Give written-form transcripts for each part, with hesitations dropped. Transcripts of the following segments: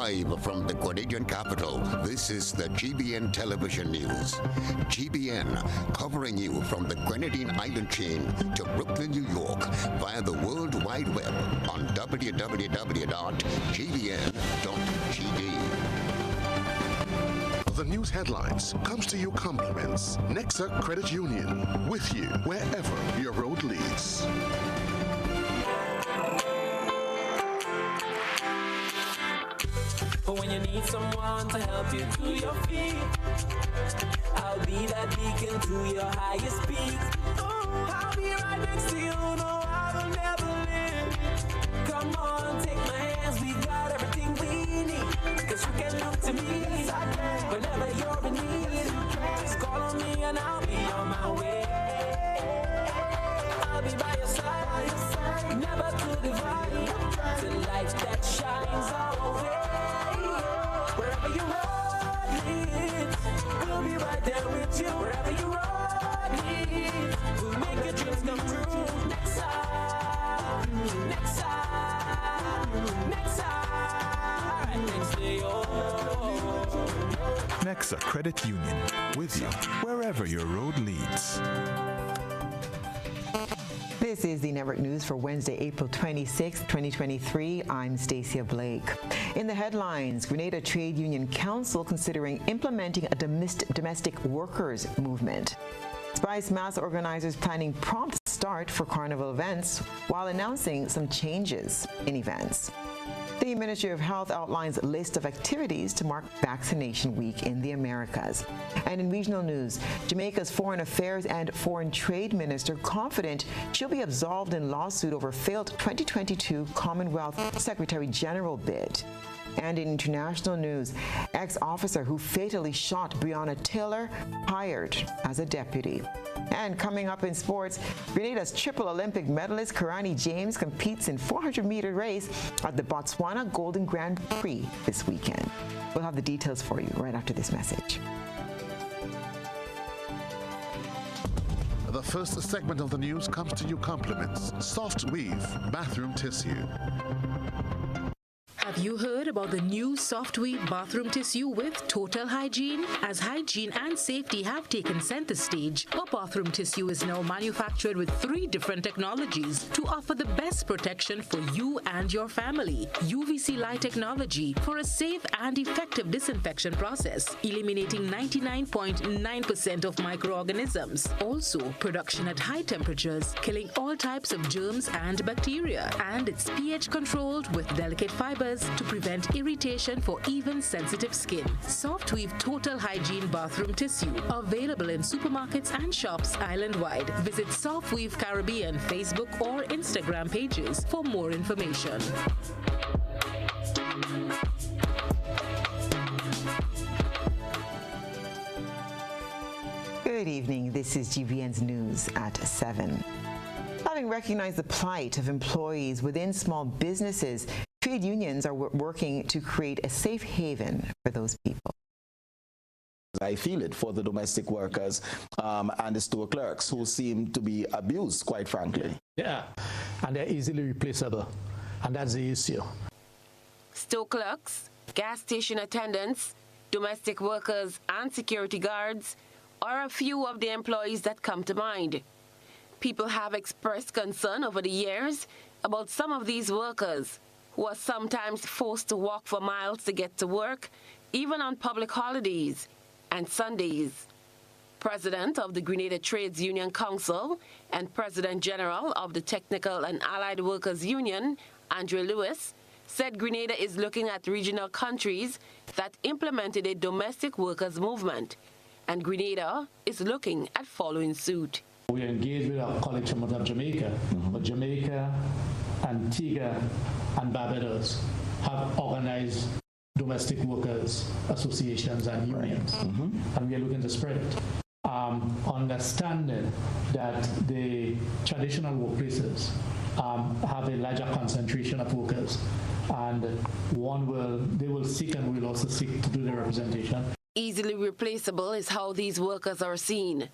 Live from the Grenadian capital, this is the GBN television news. GBN, covering you from the Grenadine Island chain to Brooklyn, New York, via the World Wide Web on www.gbn.gd. The news headlines comes to you compliments Nexa Credit Union, with you wherever your road leads. When you need someone to help you to your feet, I'll be that beacon to your highest peak. I'll be right next to you, no, I will never leave. Come on, take my hands, we got everything we need. Cause you can look to me whenever you're in need. Just call on me and I'll be on my way. I'll be by your side, never to divide. The light that shines our way. Wherever you run, we'll be right there with you. Wherever you run, we'll make your dreams come true. Next time, next time, next time, next day, Nexa Credit Union, with you wherever your road leads. This is the Network News for Wednesday, April 26, 2023. I'm Stasia Blake. In the headlines, Grenada Trade Union Council considering implementing a domestic workers movement. Spice Mass organizers planning prompt start for carnival events while announcing some changes in events. The Ministry of Health outlines a list of activities to mark Vaccination Week in the Americas. And in regional news, Jamaica's Foreign Affairs and Foreign Trade Minister confident she'll be absolved in lawsuit over failed 2022 Commonwealth Secretary General bid. And in international news, ex-officer who fatally shot Breonna Taylor hired as a deputy. And coming up in sports, Grenada's triple Olympic medalist Karani James competes in 400-meter race at the Botswana Golden Grand Prix this weekend. We'll have the details for you right after this message. The first segment of the news comes to you compliments Soft Weave Bathroom Tissue. Have you heard about the new Soft Weave bathroom tissue with total hygiene? As hygiene and safety have taken center stage, our bathroom tissue is now manufactured with 3 different technologies to offer the best protection for you and your family. UVC light technology for a safe and effective disinfection process, eliminating 99.9% of microorganisms. Also, production at high temperatures, killing all types of germs and bacteria. And it's pH controlled with delicate fibers to prevent irritation for even sensitive skin. Soft Weave Total Hygiene Bathroom Tissue, available in supermarkets and shops island-wide. Visit Soft Weave Caribbean Facebook or Instagram pages for more information. Good evening. This is GBN's News at 7. Having recognized the plight of employees within small businesses, trade unions are working to create a safe haven for those people. I feel it for the domestic workers and the store clerks who seem to be abused, quite frankly. Yeah, and they're easily replaceable, and that's the issue. Store clerks, gas station attendants, domestic workers, and security guards are a few of the employees that come to mind. People have expressed concern over the years about some of these workers who are sometimes forced to walk for miles to get to work, even on public holidays and Sundays. President of the Grenada Trades Union Council and President General of the Technical and Allied Workers Union, Andre Lewis, said Grenada is looking at regional countries that implemented a domestic workers movement, and Grenada is looking at following suit. We are engaged with our colleagues from Jamaica, but Jamaica, Antigua, and Barbados have organized domestic workers associations and unions, and we are looking to spread it. Understanding that the traditional workplaces have a larger concentration of workers, and they will seek and will also seek to do the representation. Easily replaceable is how these workers are seen,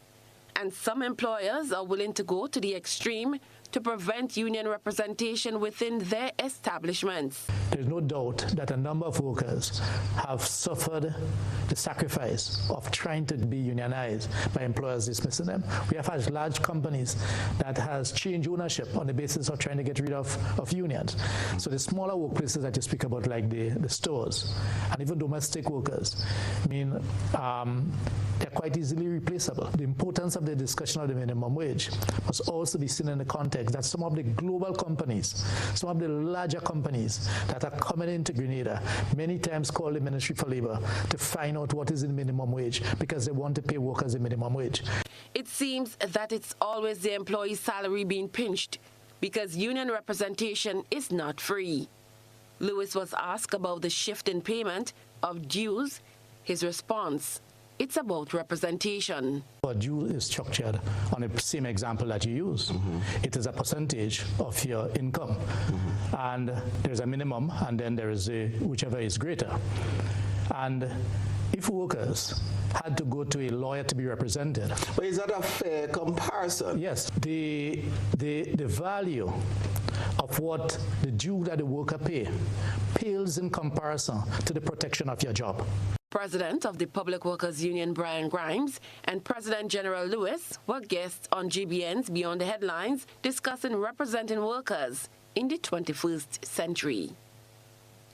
and some employers are willing to go to the extreme to prevent union representation within their establishments. There's no doubt that a number of workers have suffered the sacrifice of trying to be unionized by employers dismissing them. We have had large companies that has changed ownership on the basis of trying to get rid of unions. So the smaller workplaces that you speak about, like the stores, and even domestic workers, I mean, they're quite easily replaceable. The importance of the discussion of the minimum wage must also be seen in the context that some of the global companies, some of the larger companies that are coming into Grenada, many times call the Ministry for Labor to find out what is the minimum wage because they want to pay workers the minimum wage. It seems that it's always the employee's salary being pinched because union representation is not free. Lewis was asked about the shift in payment of dues. His response: it's about representation. A due is structured on the same example that you use. It is a percentage of your income. And there's a minimum, and then there is whichever is greater. And if workers had to go to a lawyer to be represented. But is that a fair comparison? Yes. The value of what the due that the worker pales in comparison to the protection of your job. President of the Public Workers Union, Brian Grimes, and President General Lewis were guests on GBN's Beyond the Headlines, discussing representing workers in the 21st century.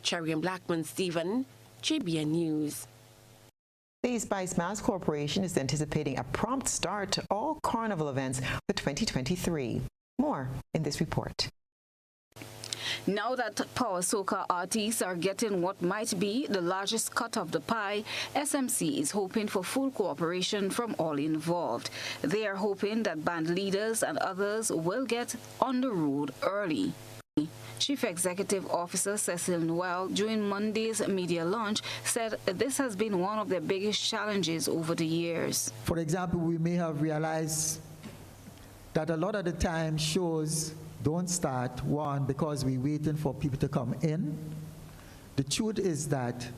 Cherry and Blackman Stephen, GBN News. The Spice Mass Corporation is anticipating a prompt start to all carnival events for 2023. More in this report. Now that power soca artists are getting what might be the largest cut of the pie, SMC is hoping for full cooperation from all involved. They are hoping that band leaders and others will get on the road early. Chief Executive Officer Cecil Noel, during Monday's media launch, said this has been one of their biggest challenges over the years. For example, we may have realized that a lot of the time shows don't start, one, because we're waiting for people to come in. The truth is that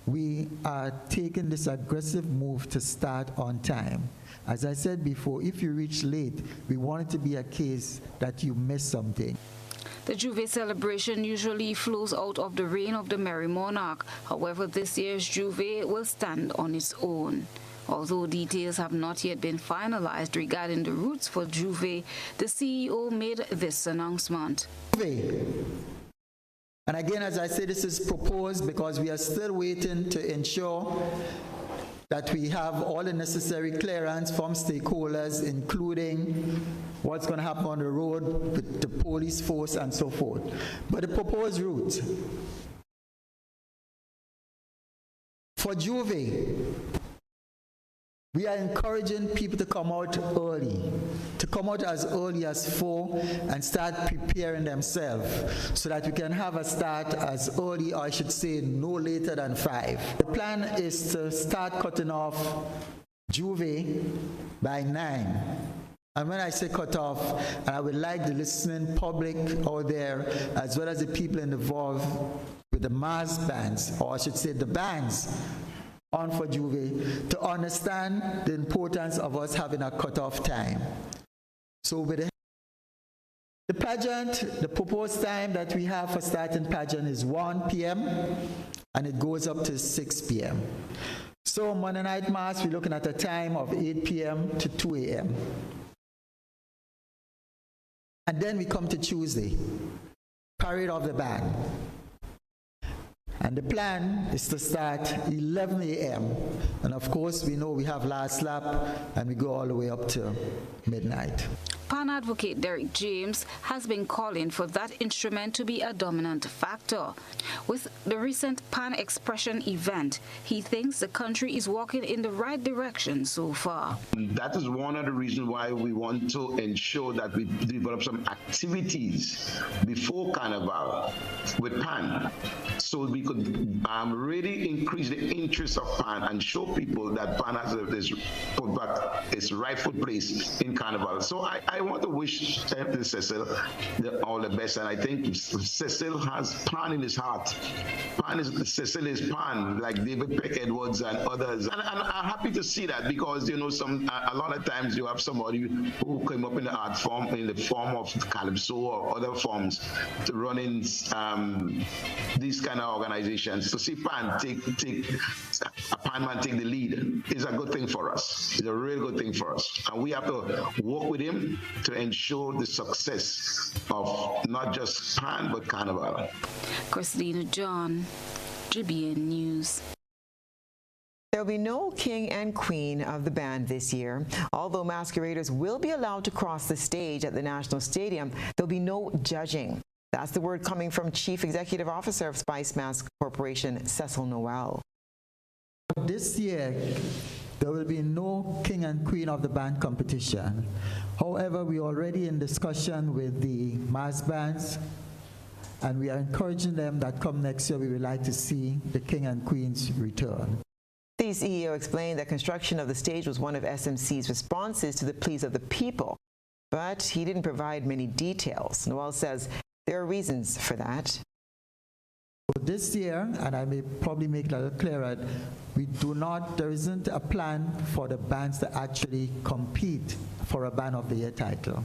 we are taking this aggressive move to start on time. As I said before, if you reach late, we want it to be a case that you miss something. The Juve celebration usually flows out of the reign of the Merry Monarch. However, this year's Juve will stand on its own. Although details have not yet been finalized regarding the routes for Juve, the CEO made this announcement. And again, as I say, this is proposed because we are still waiting to ensure that we have all the necessary clearance from stakeholders, including what's going to happen on the road with the police force and so forth. But the proposed route for Juve, we are encouraging people to come out early, to come out as early as 4 and start preparing themselves so that we can have a start as early, or I should say no later than 5. The plan is to start cutting off Juve by 9. And when I say cut off, and I would like the listening public out there, as well as the people involved with the mass bands, or I should say the bands, on for Juve, to understand the importance of us having a cutoff time. So with the pageant, the proposed time that we have for starting pageant is 1 p.m. and it goes up to 6 p.m. So Monday night mass, we're looking at a time of 8 p.m. to 2 a.m. And then we come to Tuesday, parade of the band. And the plan is to start 11 a.m. And of course, we know we have last lap, and we go all the way up to midnight. Pan advocate Derek James has been calling for that instrument to be a dominant factor. With the recent Pan Expression event, he thinks the country is walking in the right direction so far. That is one of the reasons why we want to ensure that we develop some activities before Carnival with Pan, so we could really increase the interest of Pan and show people that Pan has its rightful place in Carnival. So I I want to wish Cecil all the best, and I think Cecil has Pan in his heart. Cecil is Pan, like David Peck Edwards and others, and I'm happy to see that, because a lot of times you have somebody who came up in the art form, in the form of calypso or other forms, to run in these kind of organizations. To see Pan take a Pan man take the lead is a good thing for us. It's a real good thing for us, and we have to work with him to ensure the success of not just Pan but Carnival. Christina John, GBN News. There will be no king and queen of the band this year. Although masqueraders will be allowed to cross the stage at the National Stadium, there'll be no judging. That's the word coming from Chief Executive Officer of Spice Mask Corporation, Cecil Noel. This year, there will be no king and queen of the band competition. However, we're already in discussion with the mass bands, and we are encouraging them that come next year, we would like to see the king and queens return. The CEO explained that construction of the stage was one of SMC's responses to the pleas of the people, but he didn't provide many details. Noel says there are reasons for that. This year, and I may probably make it a little clearer, there isn't a plan for the bands to actually compete for a Band of the Year title.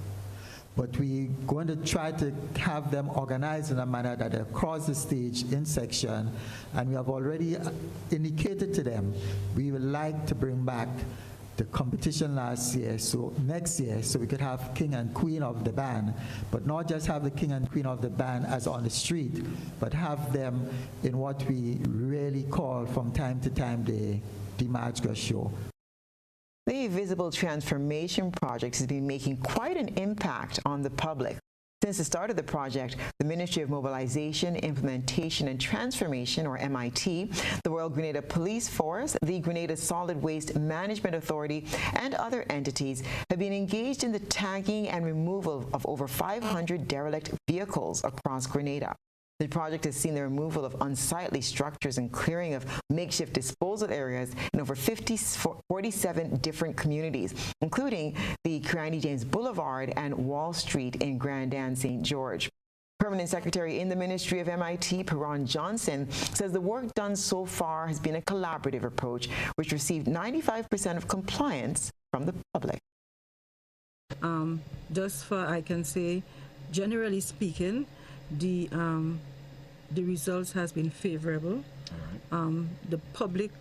But we're going to try to have them organized in a manner that they cross the stage in section, and we have already indicated to them we would like to bring back the competition next year, so we could have king and queen of the band, but not just have the king and queen of the band as on the street, but have them in what we really call from time to time the Mardi Gras show. The Visible Transformation Project has been making quite an impact on the public. Since the start of the project, the Ministry of Mobilization, Implementation and Transformation, or MIT, the Royal Grenada Police Force, the Grenada Solid Waste Management Authority, and other entities have been engaged in the tagging and removal of over 500 derelict vehicles across Grenada. The project has seen the removal of unsightly structures and clearing of makeshift disposal areas in over 47 different communities, including the Kirani James Boulevard and Wall Street in Grand Anne, St. George. Permanent Secretary in the Ministry of MIT, Perron Johnson, says the work done so far has been a collaborative approach, which received 95% of compliance from the public. Thus far, I can say, generally speaking, the results has been favorable. The public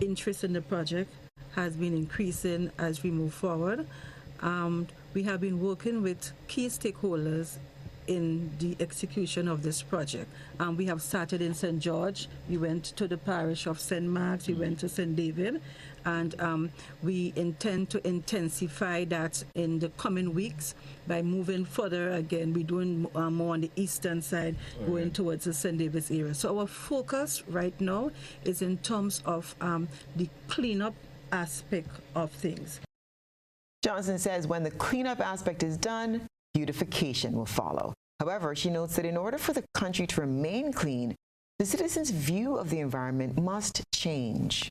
interest in the project has been increasing as we move forward. We have been working with key stakeholders in the execution of this project. We have started in St. George. We went to the parish of St. Mark's. We went to St. David. And we intend to intensify that in the coming weeks by moving further. Again, we're doing more on the eastern side, going towards the St. David's area. So our focus right now is in terms of the cleanup aspect of things. Johnson says when the cleanup aspect is done, beautification will follow. However, she notes that in order for the country to remain clean, the citizens' view of the environment must change.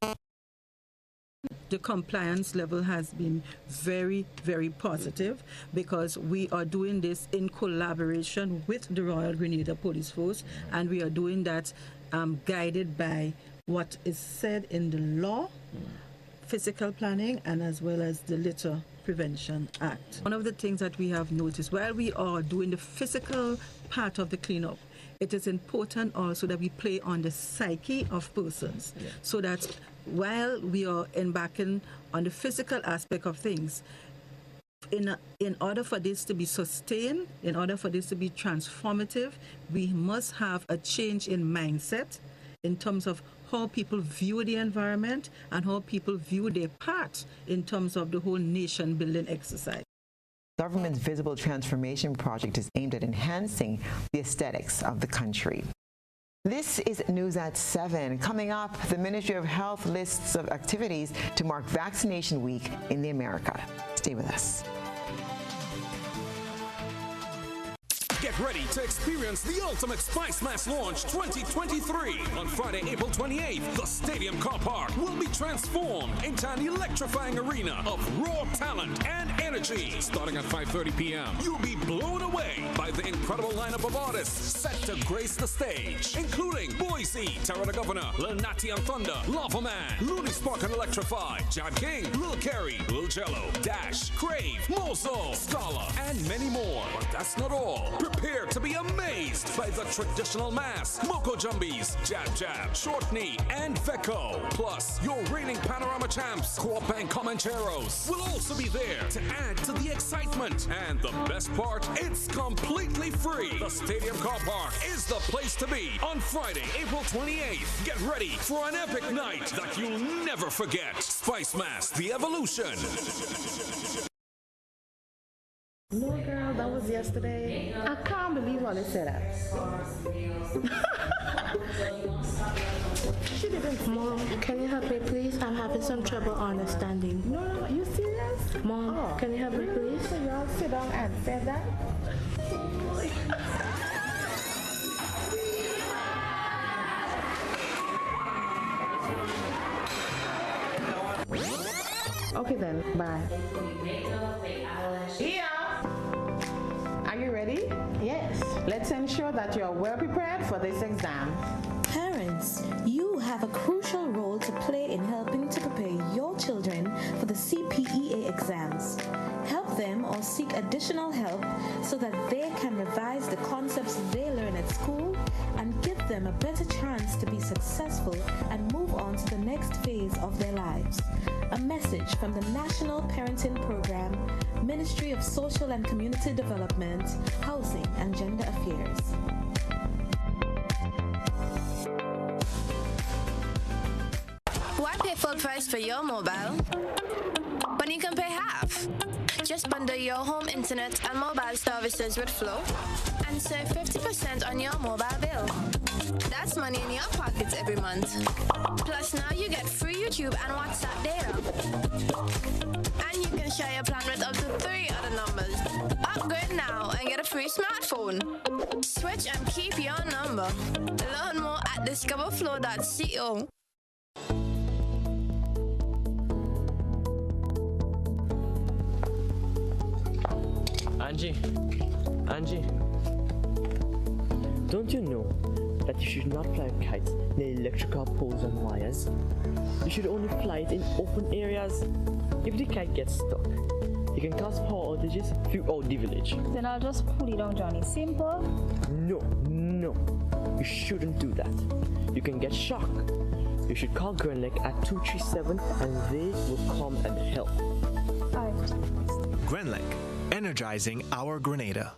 The compliance level has been very, very positive because we are doing this in collaboration with the Royal Grenada Police Force, and we are doing that guided by what is said in the law, physical planning, and as well as the Litter Prevention Act. One of the things that we have noticed while we are doing the physical part of the cleanup, it is important also that we play on the psyche of persons, so that while we are embarking on the physical aspect of things, in order for this to be sustained, in order for this to be transformative, we must have a change in mindset in terms of how people view the environment and how people view their part in terms of the whole nation-building exercise. Government's Visible Transformation Project is aimed at enhancing the aesthetics of the country. This is News at 7. Coming up, the Ministry of Health lists of activities to mark Vaccination Week in the America. Stay with us. Get Get ready to experience the ultimate Spice Mass launch 2023. On Friday, April 28th, the stadium car park will be transformed into an electrifying arena of raw talent and energy. Starting at 5:30 p.m., you'll be blown away by the incredible lineup of artists set to grace the stage, including Boise, Terror the Governor, Lil Natty and Thunder, Lava Man, Looney Spark and Electrify, Jad King, Lil Kerry, Lil Jello, Dash, Crave, Mozo, Scala, and many more. But that's not all. Prepare to be amazed by the traditional mass, Moko Jumbies, Jab Jab, Short Knee, and Feko. Plus, your reigning Panorama champs, Co-op and Comancheros, will also be there to add to the excitement. And the best part, it's completely free. The Stadium Car Park is the place to be on Friday, April 28th. Get ready for an epic night that you'll never forget. Spice Mass, the evolution. No, girl, that was yesterday. I can't believe Wally said that. She didn't. Mom, can you help me, please? I'm having some trouble understanding. No, you serious? Mom, can you help me, please? So you all sit down and say that? Okay then, bye. Here. Are you ready? Yes. Let's ensure that you're well prepared for this exam. Parents, you have a crucial role to play in helping to prepare your children for the CPEA exams. Help them or seek additional help so that they can revise the concepts they learn at school and give them a better chance to be successful and move on to the next phase of their lives. A message from the National Parenting Program, Ministry of Social and Community Development, Housing and Gender Affairs. Why pay full price for your mobile when you can pay half? Just bundle your home internet and mobile services with Flow and save 50% on your mobile bill. That's money in your pockets every month. Plus now you get free YouTube and WhatsApp data. And you can share your plan with up to 3 other numbers. Upgrade now and get a free smartphone. Switch and keep your number. Learn more at discoverflow.co. Angie, don't you know that you should not fly kites near electrical poles and wires? You should only fly it in open areas. If the kite gets stuck, it can cause power outages throughout the village. Then I'll just pull it down, Johnny. Simple? No, you shouldn't do that. You can get shocked. You should call Grenlec at 237 and they will come and help. Grenlec, energizing our Grenada.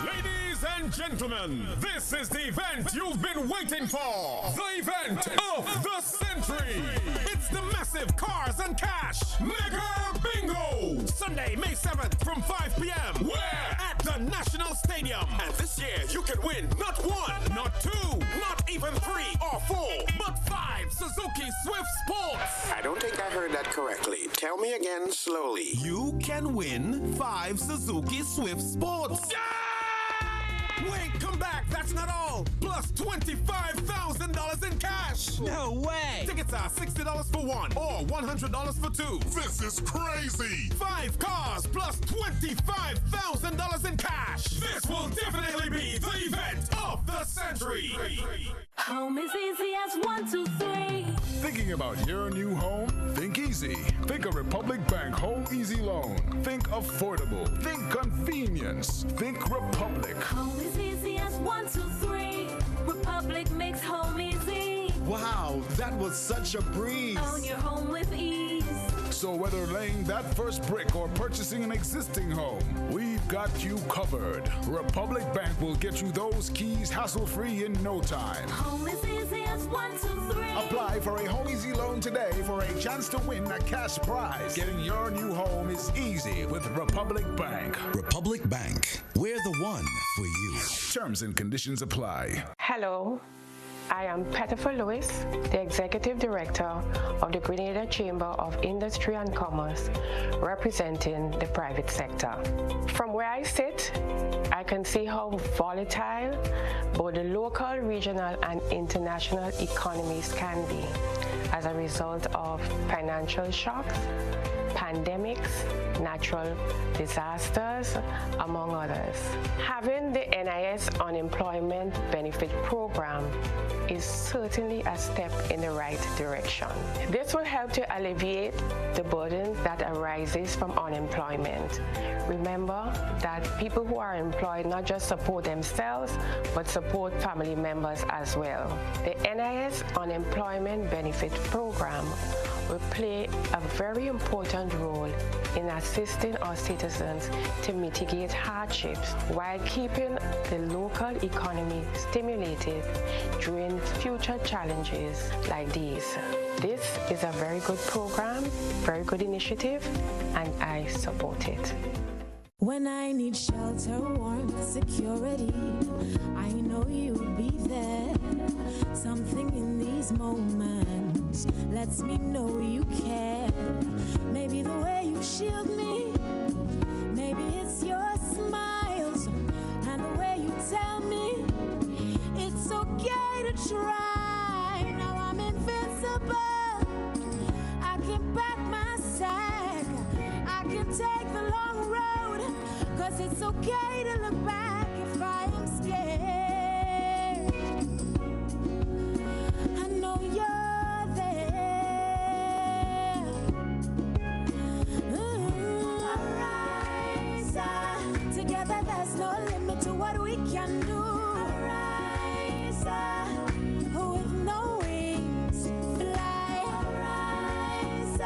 Ladies and gentlemen, this is the event you've been waiting for. The event of the century. It's the massive Cars and Cash Mega Bingo. Sunday, May 7th from 5 p.m. Where? At the National Stadium. And this year you can win not 1, not 2, not even 3 or 4, but 5 Suzuki Swift Sports. I don't think I heard that correctly. Tell me again slowly. You can win 5 Suzuki Swift Sports. Yeah! Wait, come back. That's not all. Plus $25,000 in cash. No way. Tickets are $60 for 1 or $100 for 2. This is crazy. 5 cars plus $25,000 in cash. This will definitely be the event of the century. Home is easy as 1, 2, 3. Thinking about your new home? Think easy. Think a Republic Bank Home Easy Loan. Think affordable. Think convenience. Think Republic. Home is easy as 1, 2, 3. Republic makes home easy. Wow, that was such a breeze. Own your home with ease. So whether laying that first brick or purchasing an existing home, we've got you covered. Republic Bank will get you those keys hassle-free in no time. Home is easy as 1, 2, 3. Apply for a Home Easy Loan today for a chance to win a cash prize. Getting your new home is easy with Republic Bank. Republic Bank, we're the one for you. Terms and conditions apply. Hello, I am Pettifer Lewis, the Executive Director of the Grenada Chamber of Industry and Commerce, representing the private sector. From where I sit, I can see how volatile both the local, regional, and international economies can be as a result of financial shocks, pandemics, natural disasters, among others. Having the NIS Unemployment Benefit Program is certainly a step in the right direction. This will help to alleviate the burden that arises from unemployment. Remember that people who are employed not just support themselves, but support family members as well. The NIS Unemployment Benefit Program will play a very important role in assisting our citizens to mitigate hardships while keeping the local economy stimulated during future challenges like these. This is a very good program, very good initiative, and I support it. When I need shelter, warmth, security, I know you'll be there. Something in these moments lets me know you care. Maybe the way you shield me, maybe it's your smiles and the way you tell me it's okay to try. Now I'm invincible. I can pack my sack. I can take the long road, 'cause it's okay to look back if I am scared. I know you're there. Arise, together there's no limit to what we can do. Arise, with no wings, fly. Arise,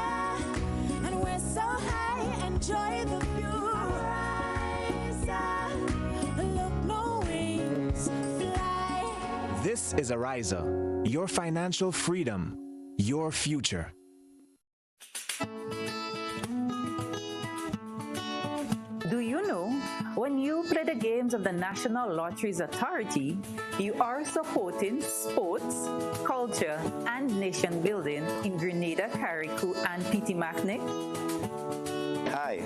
and we're so high, enjoy the view. Look, no wings, fly. This is Ariza, your financial freedom, your future. Do you know, when you play the games of the National Lotteries Authority, you are supporting sports, culture, and nation building in Grenada, Carriacou, and Petit-Martinique? Hi,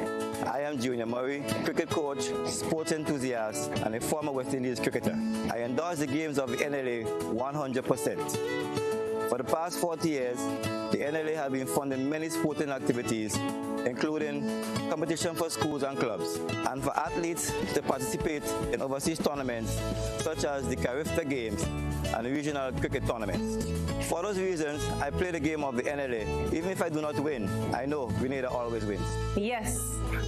I am Junior Murray, cricket coach, sports enthusiast, and a former West Indies cricketer. I endorse the games of the NLA 100%. For the past 40 years, the NLA have been funding many sporting activities, including competition for schools and clubs, and for athletes to participate in overseas tournaments such as the Carifta Games and regional cricket tournaments. For those reasons, I play the game of the NLA. Even if I do not win, I know Grenada always wins. Yes,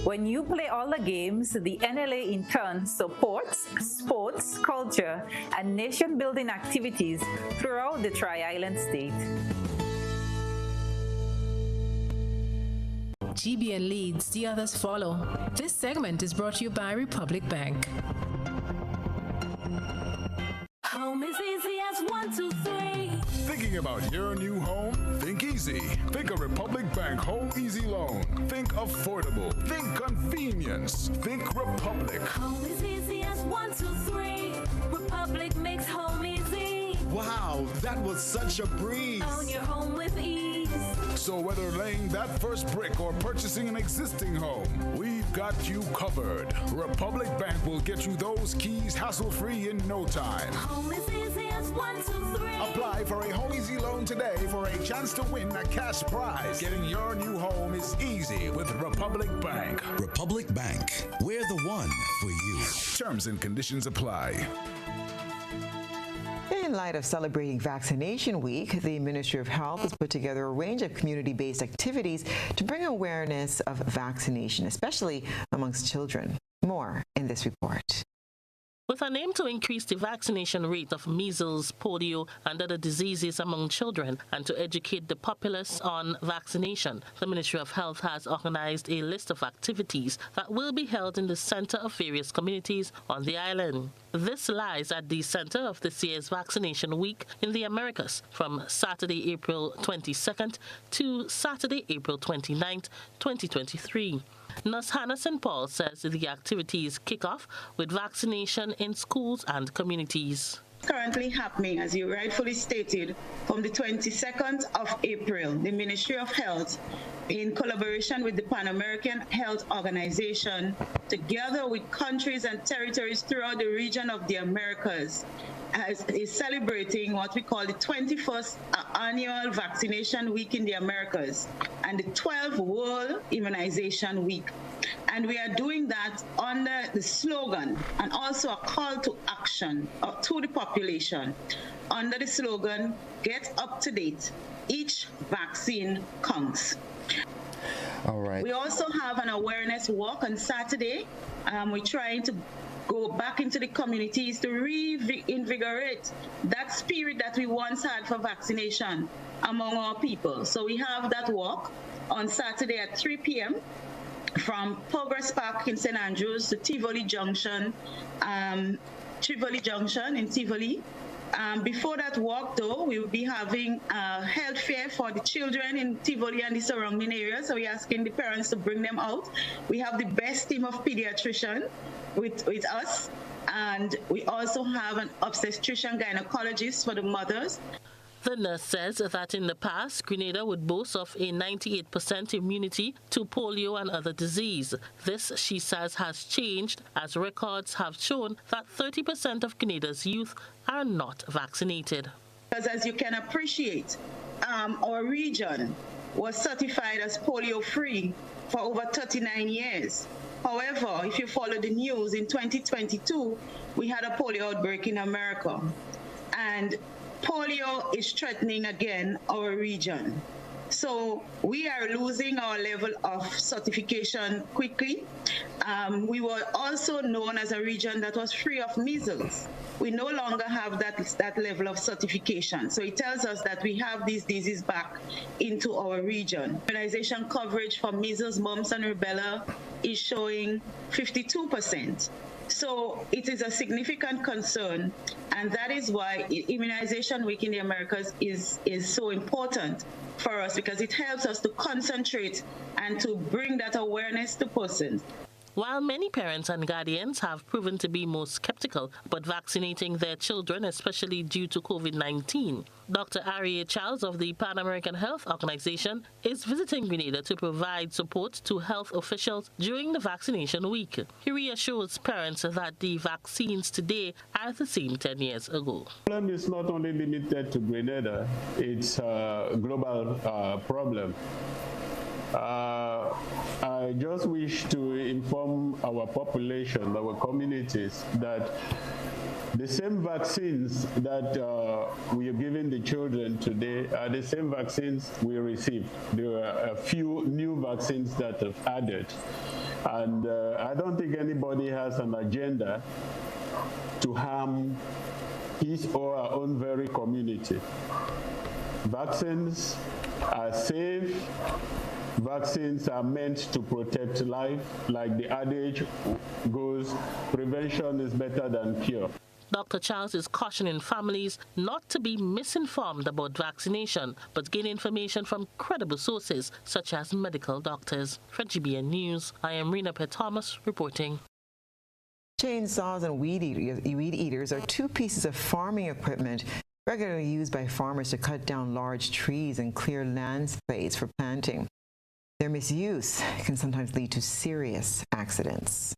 when you play all the games, the NLA in turn supports sports, culture, and nation-building activities throughout the Tri-Island state. GBN leads, the others follow. This segment is brought to you by Republic Bank. Home is easy as 1, 2, 3. Thinking about your new home? Think easy. Think a Republic Bank Home Easy Loan. Think affordable. Think convenience. Think Republic. Home is easy as 1, 2, 3. Republic makes home easy. Wow, that was such a breeze. Own your home with ease. So whether laying that first brick or purchasing an existing home, we've got you covered. Republic Bank will get you those keys hassle-free in no time. Home is easy as 1, 2, 3. Apply for a Home Easy Loan today for a chance to win a cash prize. Getting your new home is easy with Republic Bank. Republic Bank, we're the one for you. Terms and conditions apply. In light of celebrating Vaccination Week, the Ministry of Health has put together a range of community-based activities to bring awareness of vaccination, especially amongst children. More in this report. With an aim to increase the vaccination rate of measles, polio, and other diseases among children, and to educate the populace on vaccination, the Ministry of Health has organized a list of activities that will be held in the center of various communities on the island. This lies at the center of this year's Vaccination Week in the Americas from Saturday, April 22nd to Saturday, April 29th, 2023. Nurse Hannah St. Paul says the activities kick off with vaccination in schools and communities. Currently happening, as you rightfully stated, from the 22nd of April, the Ministry of Health, in collaboration with the Pan American Health Organization, together with countries and territories throughout the region of the Americas, is celebrating what we call the 21st Annual Vaccination Week in the Americas and the 12th World Immunization Week. And we are doing that under the slogan and also a call to action to the population under the slogan, "Get up to date. Each vaccine counts." All right. We also have an awareness walk on Saturday. We're trying to go back into the communities to reinvigorate that spirit that we once had for vaccination among our people. So we have that walk on Saturday at 3 p.m. from Progress Park in St. Andrews to Tivoli Junction in Tivoli. Before that walk, though, we will be having a health fair for the children in Tivoli and the surrounding areas. So we're asking the parents to bring them out. We have the best team of pediatricians with us, and we also have an obstetrician gynecologist for the mothers. The nurse says that in the past, Grenada would boast of a 98% immunity to polio and other disease. This, she says, has changed as records have shown that 30% of Grenada's youth are not vaccinated. Because as you can appreciate, our region was certified as polio-free for over 39 years. However, if you follow the news, in 2022, we had a polio outbreak in America. And polio is threatening again our region. So we are losing our level of certification quickly. We were also known as a region that was free of measles. We no longer have that level of certification. So it tells us that we have these diseases back into our region. Immunization coverage for measles, mumps, and rubella is showing 52%. So it is a significant concern, and that is why Immunization Week in the Americas is so important for us, because it helps us to concentrate and to bring that awareness to persons. While many parents and guardians have proven to be more skeptical about vaccinating their children, especially due to COVID-19, Dr. Aria Charles of the Pan American Health Organization is visiting Grenada to provide support to health officials during the vaccination week. He reassures parents that the vaccines today are the same 10 years ago. The problem is not only limited to Grenada, it's a global problem. I just wish to inform our population, our communities, that the same vaccines that we are giving the children today are the same vaccines we received. There are a few new vaccines that have added. And I don't think anybody has an agenda to harm his or our own very community. Vaccines are safe. Vaccines are meant to protect life. Like the adage goes, prevention is better than cure. Dr. Charles is cautioning families not to be misinformed about vaccination, but gain information from credible sources such as medical doctors. For GBN News, I am Rena Thomas reporting. Chainsaws and weed eaters are two pieces of farming equipment regularly used by farmers to cut down large trees and clear land space for planting. Their misuse can sometimes lead to serious accidents.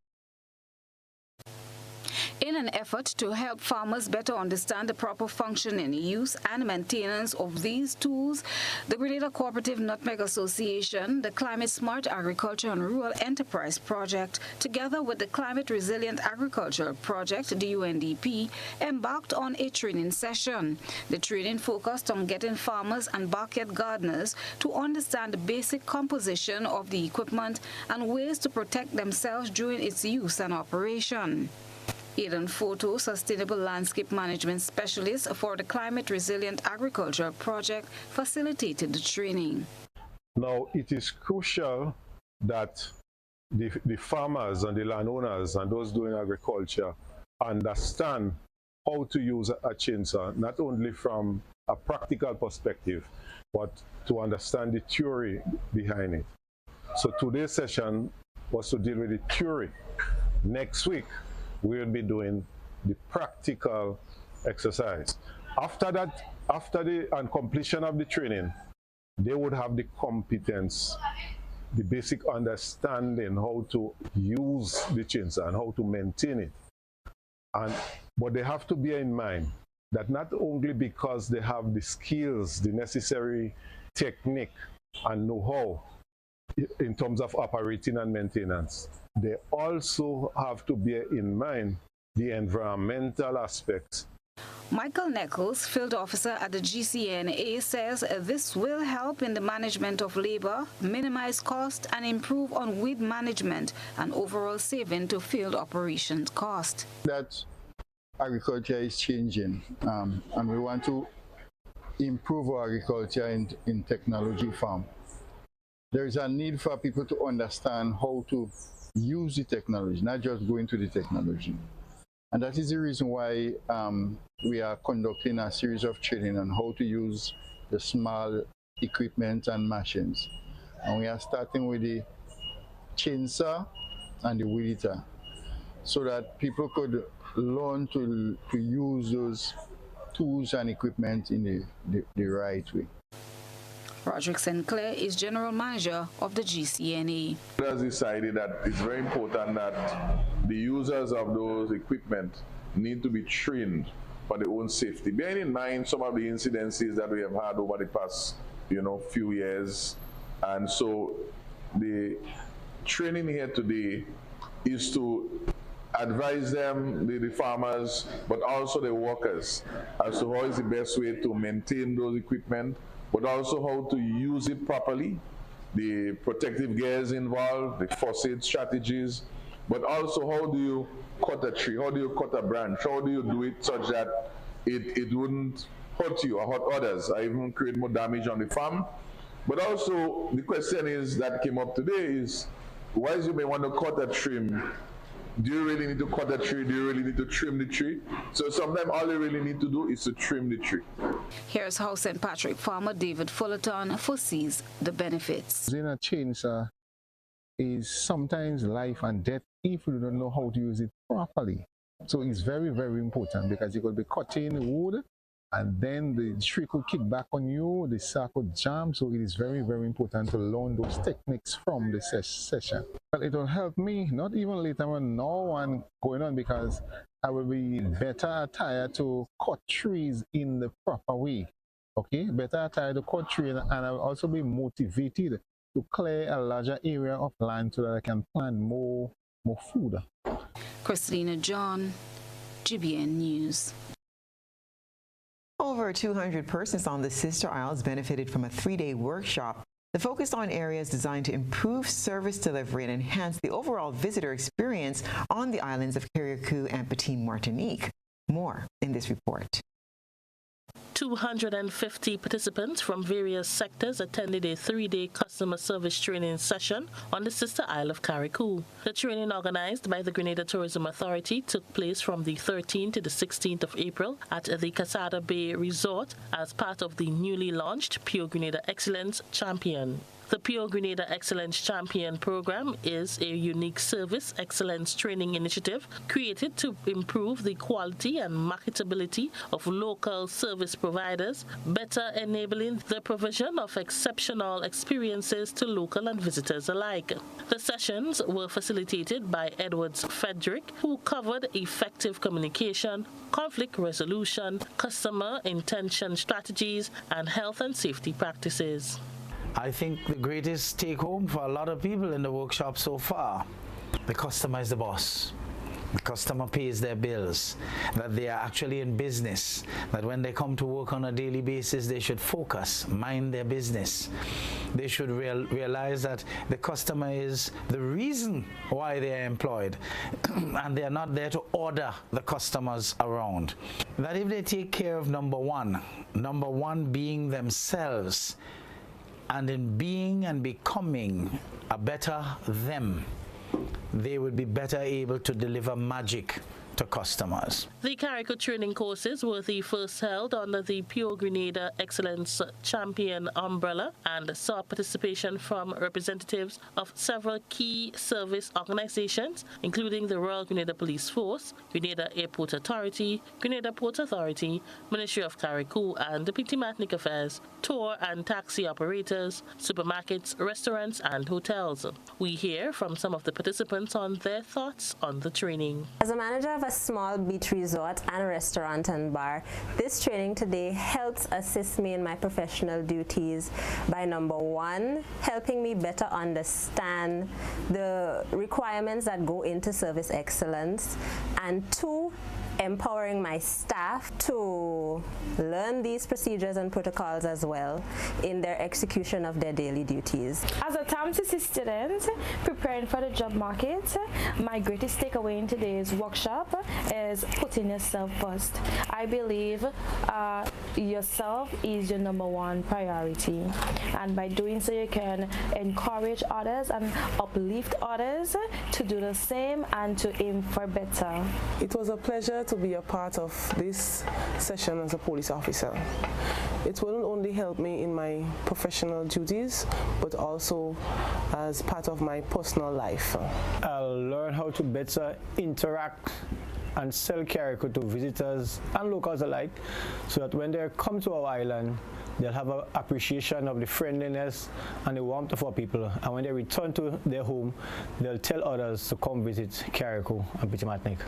In an effort to help farmers better understand the proper functioning, use, and maintenance of these tools, the Grenada Cooperative Nutmeg Association, the Climate Smart Agriculture and Rural Enterprise Project, together with the Climate Resilient Agriculture Project, the UNDP, embarked on a training session. The training focused on getting farmers and backyard gardeners to understand the basic composition of the equipment and ways to protect themselves during its use and operation. Eden Photo, Sustainable Landscape Management Specialist for the Climate Resilient Agriculture Project, facilitated the training. Now, it is crucial that the farmers and the landowners and those doing agriculture understand how to use a chainsaw, not only from a practical perspective, but to understand the theory behind it. So today's session was to deal with the theory. Next week, we'll be doing the practical exercise. After that, after the completion of the training, they would have the competence, the basic understanding how to use the chainsaw and how to maintain it. But they have to bear in mind that not only because they have the skills, the necessary technique and know-how in terms of operating and maintenance, they also have to bear in mind the environmental aspects. Michael Nichols, field officer at the GCNA, says this will help in the management of labor, minimize cost, and improve on weed management and overall saving to field operations cost. That agriculture is changing, and we want to improve our agriculture in technology farm. There is a need for people to understand how to use the technology, not just go into the technology. And that is the reason why we are conducting a series of training on how to use the small equipment and machines. And we are starting with the chainsaw and the weed eater, so that people could learn to use those tools and equipment in the right way. Roderick Sinclair is general manager of the GCNA. It has decided that it's very important that the users of those equipment need to be trained for their own safety. Bearing in mind some of the incidences that we have had over the past, few years, and so the training here today is to advise them, the farmers, but also the workers, as to how is the best way to maintain those equipment, but also how to use it properly, the protective gears involved, the first aid strategies, but also how do you cut a tree, how do you cut a branch, how do you do it such that it wouldn't hurt you or hurt others or even create more damage on the farm. But also the question is that came up today is, why you may want to cut a tree? Do you really need to cut a tree? Do you really need to trim the tree? So sometimes all you really need to do is to trim the tree. Here's how St. Patrick farmer David Fullerton foresees the benefits. Using a chainsaw is sometimes life and death if you don't know how to use it properly. So it's very, very important because you could be cutting wood and then the tree could kick back on you, the saw could jam. So it is very, very important to learn those techniques from the session. But it will help me, not even later on, now and going on, because I will be better attired to cut trees in the proper way. Okay, better attired to cut trees, and I will also be motivated to clear a larger area of land so that I can plant more food. Christina John, GBN News. Over 200 persons on the Sister Isles benefited from a 3-day workshop that focused on areas designed to improve service delivery and enhance the overall visitor experience on the islands of Carriacou and Petite Martinique. More in this report. 250 participants from various sectors attended a 3-day customer service training session on the sister isle of Carriacou. The training, organized by the Grenada Tourism Authority, took place from the 13th to the 16th of April at the Casada Bay Resort as part of the newly launched Pure Grenada Excellence Champion. The Pure Grenada Excellence Champion program is a unique service excellence training initiative created to improve the quality and marketability of local service providers, better enabling the provision of exceptional experiences to local and visitors alike. The sessions were facilitated by Edwards Frederick, who covered effective communication, conflict resolution, customer intention strategies, and health and safety practices. I think the greatest take-home for a lot of people in the workshop so far, the customer is the boss. The customer pays their bills, that they are actually in business, that when they come to work on a daily basis, they should focus, mind their business. They should realize that the customer is the reason why they are employed, and they are not there to order the customers around. That if they take care of number one being themselves, and in being and becoming a better them, they would be better able to deliver magic to customers. The Carrico training courses were the first held under the Pure Grenada Excellence Champion umbrella and saw participation from representatives of several key service organizations, including the Royal Grenada Police Force, Grenada Airport Authority, Grenada Port Authority, Ministry of Carrico and Diplomatic Affairs, tour and taxi operators, supermarkets, restaurants and hotels. We hear from some of the participants on their thoughts on the training. As a manager of a small beach resort and restaurant and bar, this training today helps assist me in my professional duties by, number one, helping me better understand the requirements that go into service excellence, and two, empowering my staff to learn these procedures and protocols as well in their execution of their daily duties. As a TAMCC student preparing for the job market, my greatest takeaway in today's workshop is putting yourself first. I believe yourself is your number one priority, and by doing so you can encourage others and uplift others to do the same and to aim for better. It was a pleasure to be a part of this session as a police officer. It will not only help me in my professional duties, but also as part of my personal life. I'll learn how to better interact and sell Carrico to visitors and locals alike, so that when they come to our island, they'll have an appreciation of the friendliness and the warmth of our people, and when they return to their home, they'll tell others to come visit Carrico and Pitimatnik.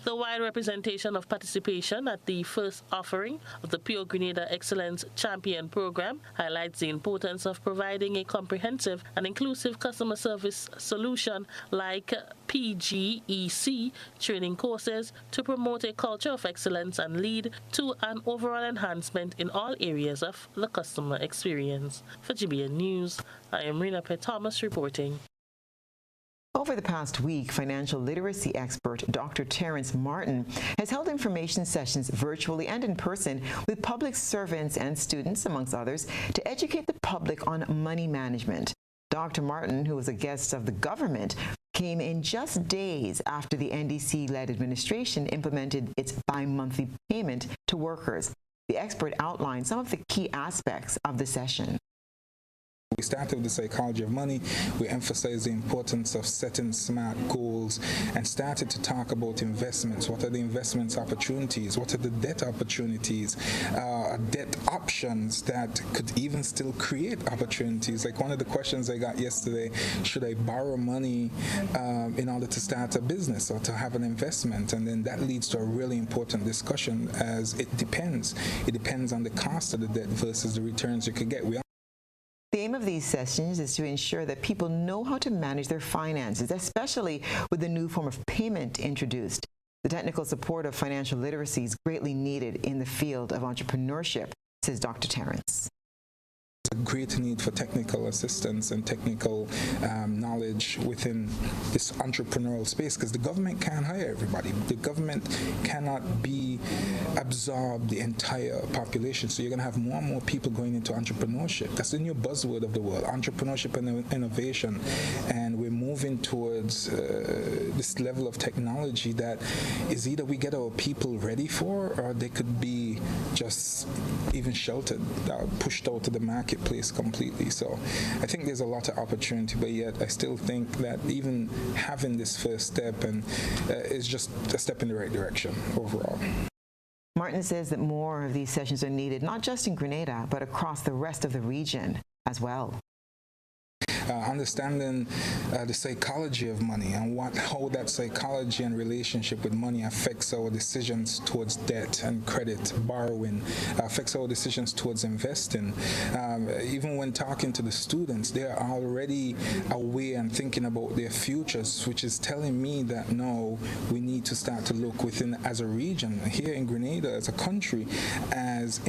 The wide representation of participation at the first offering of the Pure Grenada Excellence Champion Program highlights the importance of providing a comprehensive and inclusive customer service solution like PGEC training courses to promote a culture of excellence and lead to an overall enhancement in all areas of the customer experience. For GBN News, I am Rena P. Thomas reporting. Over the past week, financial literacy expert Dr. Terrence Martin has held information sessions virtually and in person with public servants and students, amongst others, to educate the public on money management. Dr. Martin, who was a guest of the government, came in just days after the NDC-led administration implemented its bi-monthly payment to workers. The expert outlined some of the key aspects of the session. We started with the psychology of money. We emphasized the importance of setting smart goals and started to talk about investments. What are the investments opportunities? What are the debt opportunities? Debt options that could even still create opportunities. Like one of the questions I got yesterday, should I borrow money in order to start a business or to have an investment? And then that leads to a really important discussion, as it depends. It depends on the cost of the debt versus the returns you could get. The aim of these sessions is to ensure that people know how to manage their finances, especially with the new form of payment introduced. The technical support of financial literacy is greatly needed in the field of entrepreneurship, says Dr. Terrence. There's a great need for technical assistance and technical knowledge within this entrepreneurial space, because the government can't hire everybody. The government cannot absorb the entire population. So you're going to have more and more people going into entrepreneurship. That's the new buzzword of the world, entrepreneurship and innovation. And we're moving towards this level of technology that is either we get our people ready for, or they could be just even sheltered, pushed out to the marketplace completely. So I think there's a lot of opportunity, but yet I still think that even having this first step is just a step in the right direction overall. Martin says that more of these sessions are needed, not just in Grenada, but across the rest of the region as well. Understanding the psychology of money and how that psychology and relationship with money affects our decisions towards debt and credit, borrowing, affects our decisions towards investing. Even when talking to the students, they are already aware and thinking about their futures, which is telling me that no, we need to start to look within as a region, here in Grenada, as a country, as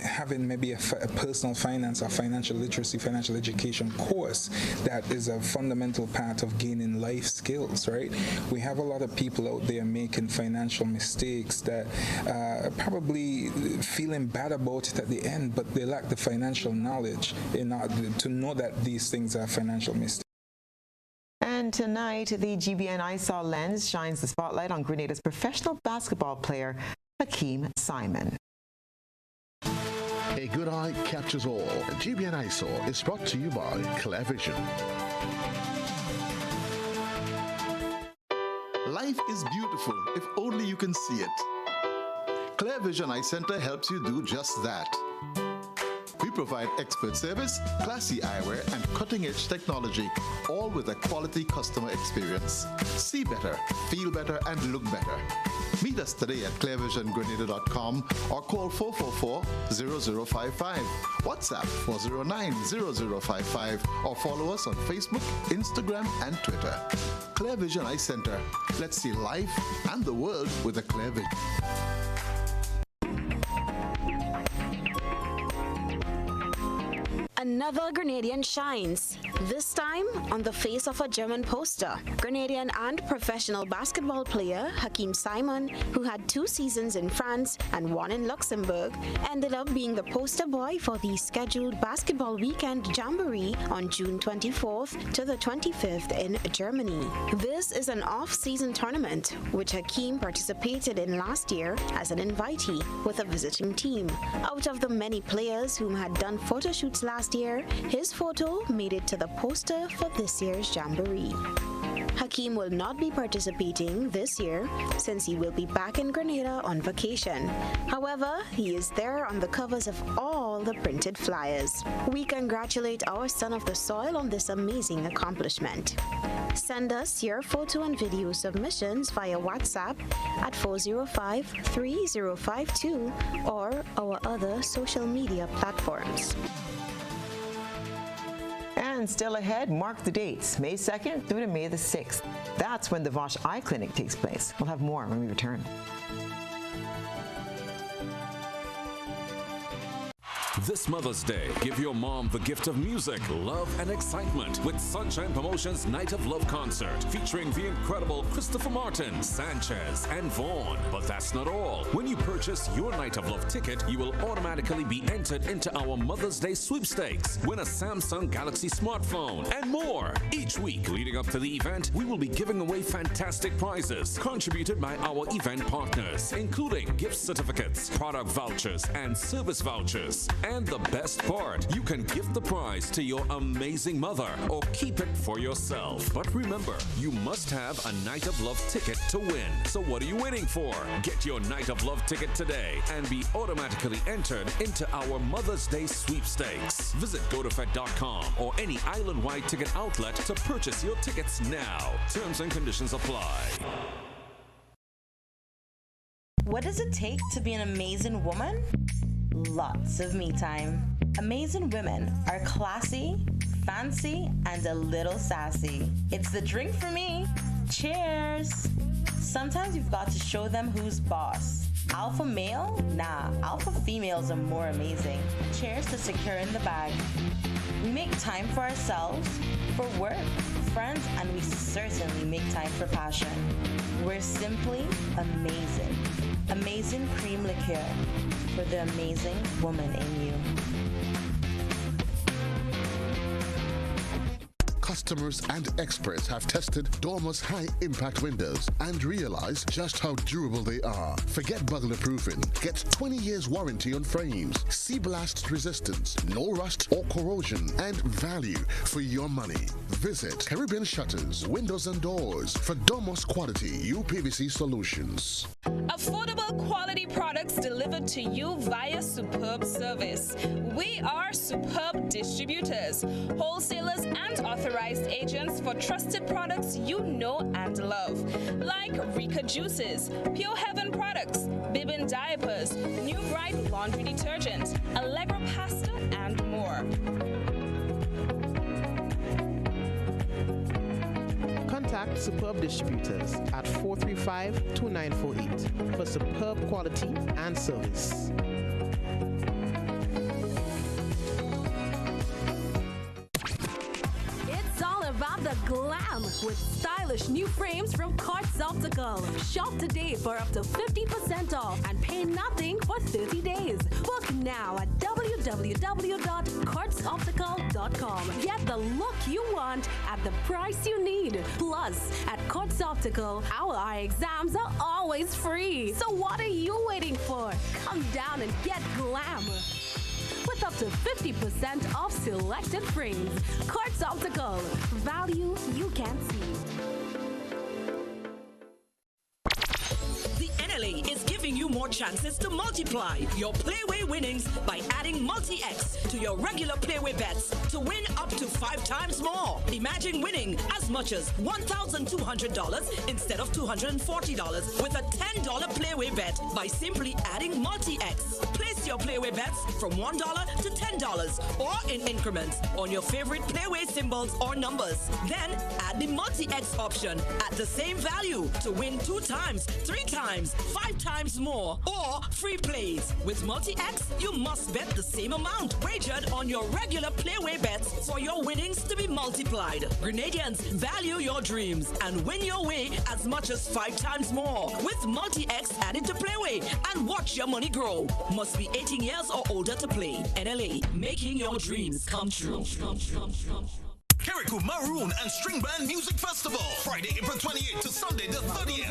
having maybe a personal finance or financial literacy, financial education course that is a fundamental part of gaining life skills, right? We have a lot of people out there making financial mistakes that probably feeling bad about it at the end, but they lack the financial knowledge in order to know that these things are financial mistakes. And tonight, the GBN ISAW Lens shines the spotlight on Grenada's professional basketball player, Hakeem Simon. A good eye captures all. GBN ISAW is brought to you by Clear Vision. Life is beautiful if only you can see it. Clear Vision Eye Center helps you do just that. We provide expert service, classy eyewear, and cutting-edge technology, all with a quality customer experience. See better, feel better, and look better. Meet us today at clearvisiongrenada.com or call 444-0055, WhatsApp 409-0055, or follow us on Facebook, Instagram, and Twitter. Clear Vision Eye Center. Let's see life and the world with a clear vision. Another Grenadian shines, this time on the face of a German poster. Grenadian and professional basketball player Hakeem Simon, who had 2 seasons in France and 1 in Luxembourg, ended up being the poster boy for the scheduled basketball weekend jamboree on June 24th to the 25th in Germany. This is an off-season tournament, which Hakeem participated in last year as an invitee with a visiting team. Out of the many players whom had done photo shoots last year, his photo made it to the poster for this year's jamboree. Hakeem will not be participating this year since he will be back in Grenada on vacation. However, he is there on the covers of all the printed flyers. We congratulate our son of the soil on this amazing accomplishment. Send us your photo and video submissions via WhatsApp at 405-3052 or our other social media platforms. And still ahead, mark the dates, May 2nd through to May the 6th. That's when the Vosh Eye Clinic takes place. We'll have more when we return. This Mother's Day, give your mom the gift of music, love, and excitement with Sunshine Promotions Night of Love Concert featuring the incredible Christopher Martin, Sanchez, and Vaughn. But that's not all. When you purchase your Night of Love ticket, you will automatically be entered into our Mother's Day sweepstakes. Win a Samsung Galaxy smartphone and more. Each week leading up to the event, we will be giving away fantastic prizes contributed by our event partners, including gift certificates, product vouchers, and service vouchers. And the best part, you can gift the prize to your amazing mother or keep it for yourself. But remember, you must have a Night of Love ticket to win. So what are you waiting for? Get your Night of Love ticket today and be automatically entered into our Mother's Day sweepstakes. Visit GoToFed.com or any island-wide ticket outlet to purchase your tickets now. Terms and conditions apply. What does it take to be an amazing woman? Lots of me time. Amazing women are classy, fancy, and a little sassy. It's the drink for me. Cheers! Sometimes you've got to show them who's boss. Alpha male? Nah, alpha females are more amazing. Cheers to securing the bag. We make time for ourselves, for work, friends, and we certainly make time for passion. We're simply amazing. Amazing cream liqueur for the amazing woman in you. Customers and experts have tested Dormer's high-impact windows and realized just how durable they are. Forget burglar-proofing. Get 20 years warranty on frames, sea blast resistance, no rust or corrosion, and value for your money. Visit Caribbean Shutters, Windows and Doors for Dormer's quality UPVC solutions. Affordable quality products delivered to you via superb service. We are Superb Distributors, wholesalers and authorized agents for trusted products you know and love, like Rika Juices, Pure Heaven products, Bibbin diapers, New Bright laundry detergent, Allegra pasta, and more. Contact Superb Distributors at 435-2948 for superb quality and service. It's all about the the glam with stylish new frames from Quartz Optical. Shop today for up to 50% off and pay nothing for 30 days. Book now at www.quartzoptical.com. Get the look you want at the price you need. Plus, at Quartz Optical, our eye exams are always free. So what are you waiting for? Come down and get glam. With up to 50% off selected frames. Quartz Optical. Value you can't see. The NLA is giving you more chances to multiply your Playway winnings by adding Multi-X to your regular Playway bets to win up to 5 times more. Imagine winning as much as $1,200 instead of $240 with a $10 Playway bet by simply adding Multi-X. Place your Playway bets from $1 to $10 or in increments on your favorite Playway symbols or numbers. Then add the Multi-X option at the same value to win 2 times, 3 times, 5 times more, or free plays. With Multi-X, you must bet the same amount wagered on your regular Playway bets for your winnings to be multiplied. Grenadians, value your dreams and win your way as much as 5 times more. With Multi-X added to Playway and watch your money grow. Must be 18 years or older to play. NLA, making your dreams come true. Kirikou Maroon and String Band Music Festival, Friday, April 28th to Sunday the 30th.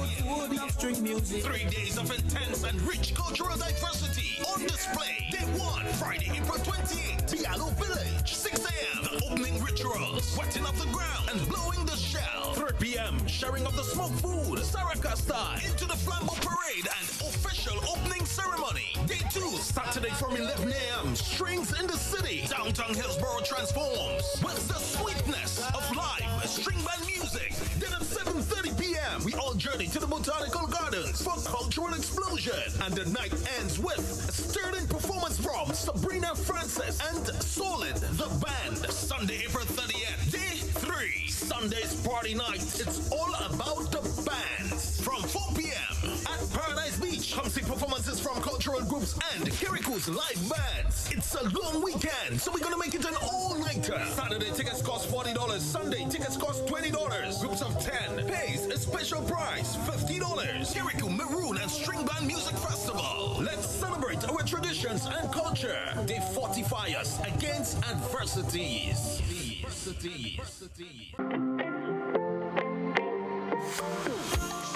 3 days of intense and rich cultural diversity on display. Day 1, Friday, April 28th, Bialo Village, 6 a.m. Opening rituals, wetting of the ground and blowing the shell. 3 p.m. sharing of the smoked food, Saraka style, into the Flambeau Parade and official opening ceremony. Day 2, Saturday from 11 a.m. Strings in the City, downtown Hillsborough transforms with the sweetness of live string band music. Then at 7:30 p.m. we all journey to the Botanical Gardens for cultural explosion, and the night ends with a stirring performance from Sabrina Francis and Solid the Band. Sunday, April 30th, day 3, Sunday's party night. It's all about the bands from 4 p.m. at Paradise Beach. Come see performances from cultural groups and Kirikou's live bands. It's a long weekend, so we're gonna make it an all-nighter. Saturday tickets cost $40. Sunday tickets cost $20. Groups of 10 pays a special price, $50. Kirikou Maroon and String Band Music Festival. Let's celebrate our traditions and culture. They fortify us against adversities.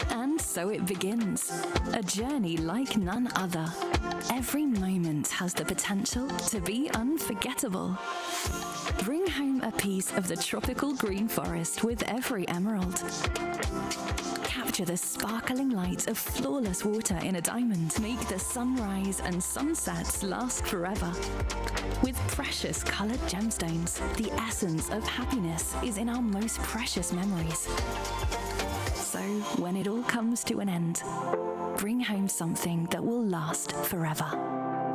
And so it begins, a journey like none other. Every moment has the potential to be unforgettable. Bring home a piece of the tropical green forest with every emerald. Capture the sparkling light of flawless water in a diamond. Make the sunrise and sunsets last forever. With precious colored gemstones, the essence of happiness is in our most precious memories. So, when it all comes to an end, bring home something that will last forever.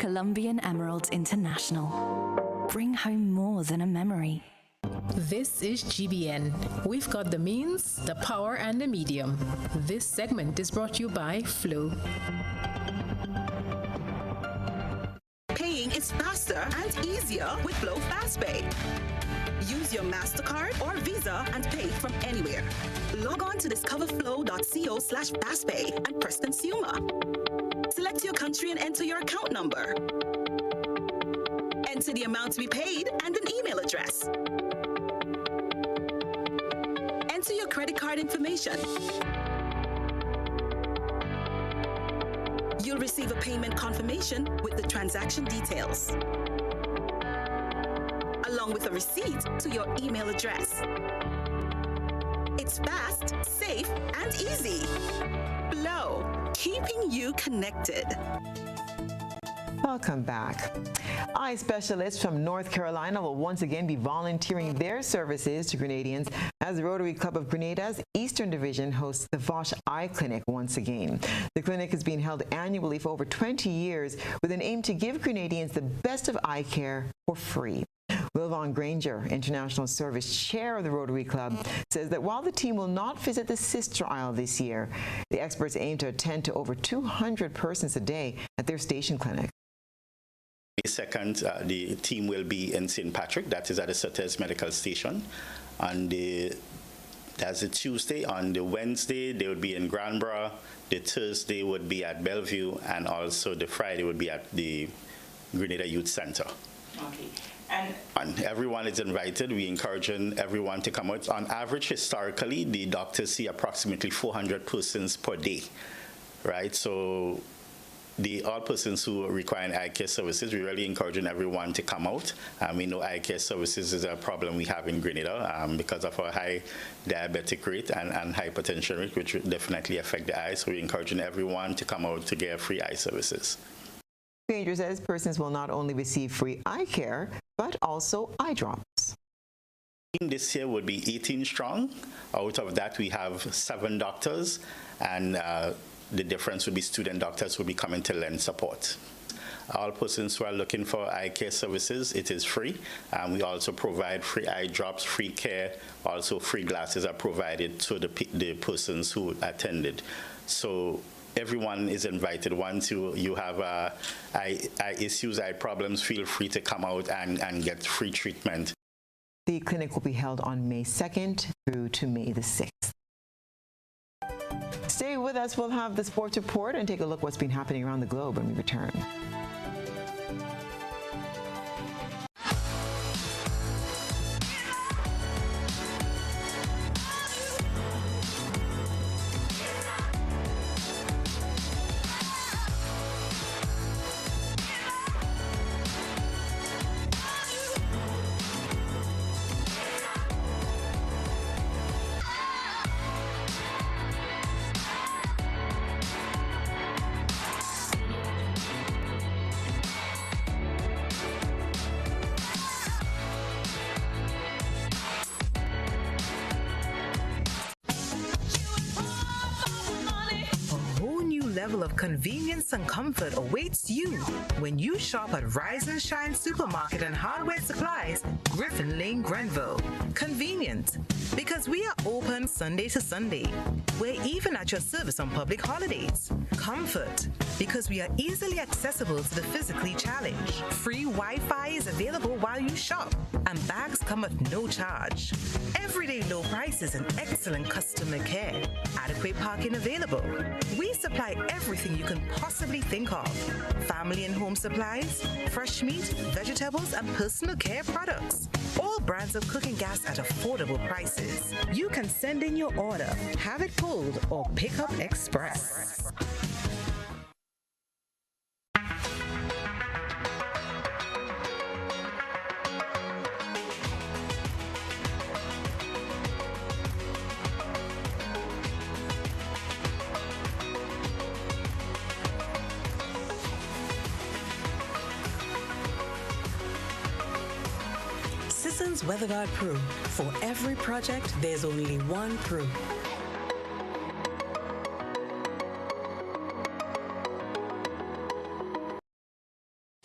Colombian Emerald International. Bring home more than a memory. This is GBN. We've got the means, the power, and the medium. This segment is brought to you by Flow. Paying is faster and easier with Flow FastPay. Use your MasterCard or Visa and pay from anywhere. Log on to discoverflow.co/fastpay and press Consumer. Select your country and enter your account number. Enter the amount to be paid and an email address. Enter your credit card information. You'll receive a payment confirmation with the transaction details, along with a receipt to your email address. It's fast, safe, and easy. Flow, keeping you connected. Welcome back. Eye specialists from North Carolina will once again be volunteering their services to Grenadians as the Rotary Club of Grenada's Eastern Division hosts the Vosh Eye Clinic once again. The clinic has been held annually for over 20 years with an aim to give Grenadians the best of eye care for free. Will Von Granger, International Service Chair of the Rotary Club, says that while the team will not visit the Sister Isle this year, the experts aim to attend to over 200 persons a day at their station clinic. May 2nd, the team will be in St. Patrick, that is at the Sutter's Medical Station, and the That's the Tuesday. On the Wednesday, they would be in Granborough. The Thursday would be at Bellevue, and also the Friday would be at the Grenada Youth Center. Okay. And everyone is invited. We're encouraging everyone to come out. On average, historically, the doctors see approximately 400 persons per day, right? So all persons who require eye care services, we're really encouraging everyone to come out. We know eye care services is a problem we have in Grenada because of our high diabetic rate and hypertension rate, which would definitely affect the eyes. So we're encouraging everyone to come out to get free eye services. Ranger says persons will not only receive free eye care, but also eye drops. This year would be 18 strong. Out of that, we have 7 doctors, and the difference would be student doctors who will be coming to lend support. All persons who are looking for eye care services, it is free. We also provide free eye drops, free care, also free glasses are provided to the persons who attended. So everyone is invited. Once you have eye issues, eye problems, feel free to come out and get free treatment. The clinic will be held on May 2nd through to May the 6th. Stay with us. We'll have the sports report and take a look what's been happening around the globe when we return. Level of convenience and comfort awaits you when you shop at Rise and Shine Supermarket and Hardware Supplies, Griffin Lane, Grenville. Convenient, because we are open Sunday to Sunday. We're even at your service on public holidays. Comfort, because we are easily accessible to the physically challenged. Free Wi-Fi is available while you shop, and bags come at no charge. Everyday low prices and excellent customer care. Adequate parking available. We supply everything you can possibly think of. Family and home supplies, fresh meat, vegetables, and personal care products. All brands of cooking gas at affordable prices. You can send in your order, have it pulled, or pick up express. WeatherGuard Pro. For every project, there's only one Pro.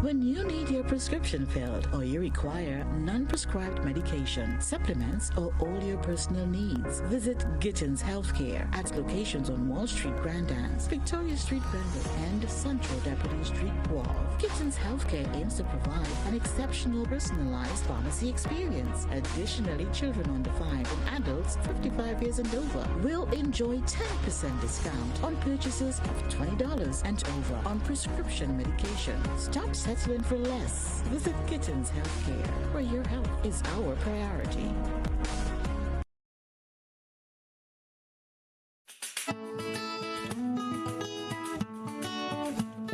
When you need your prescription filled or you require non-prescribed medication, supplements, or all your personal needs, visit Gittins Healthcare at locations on Wall Street, Grand Anse, Victoria Street, Grenville, and Central Deputy Street, Wharf. Gittins Healthcare aims to provide an exceptional personalized pharmacy experience. Additionally, children under 5 and adults 55 years and over will enjoy 10% discount on purchases of $20 and over on prescription medication. Stop settling for less. Visit Gittins Healthcare, where your health is our priority.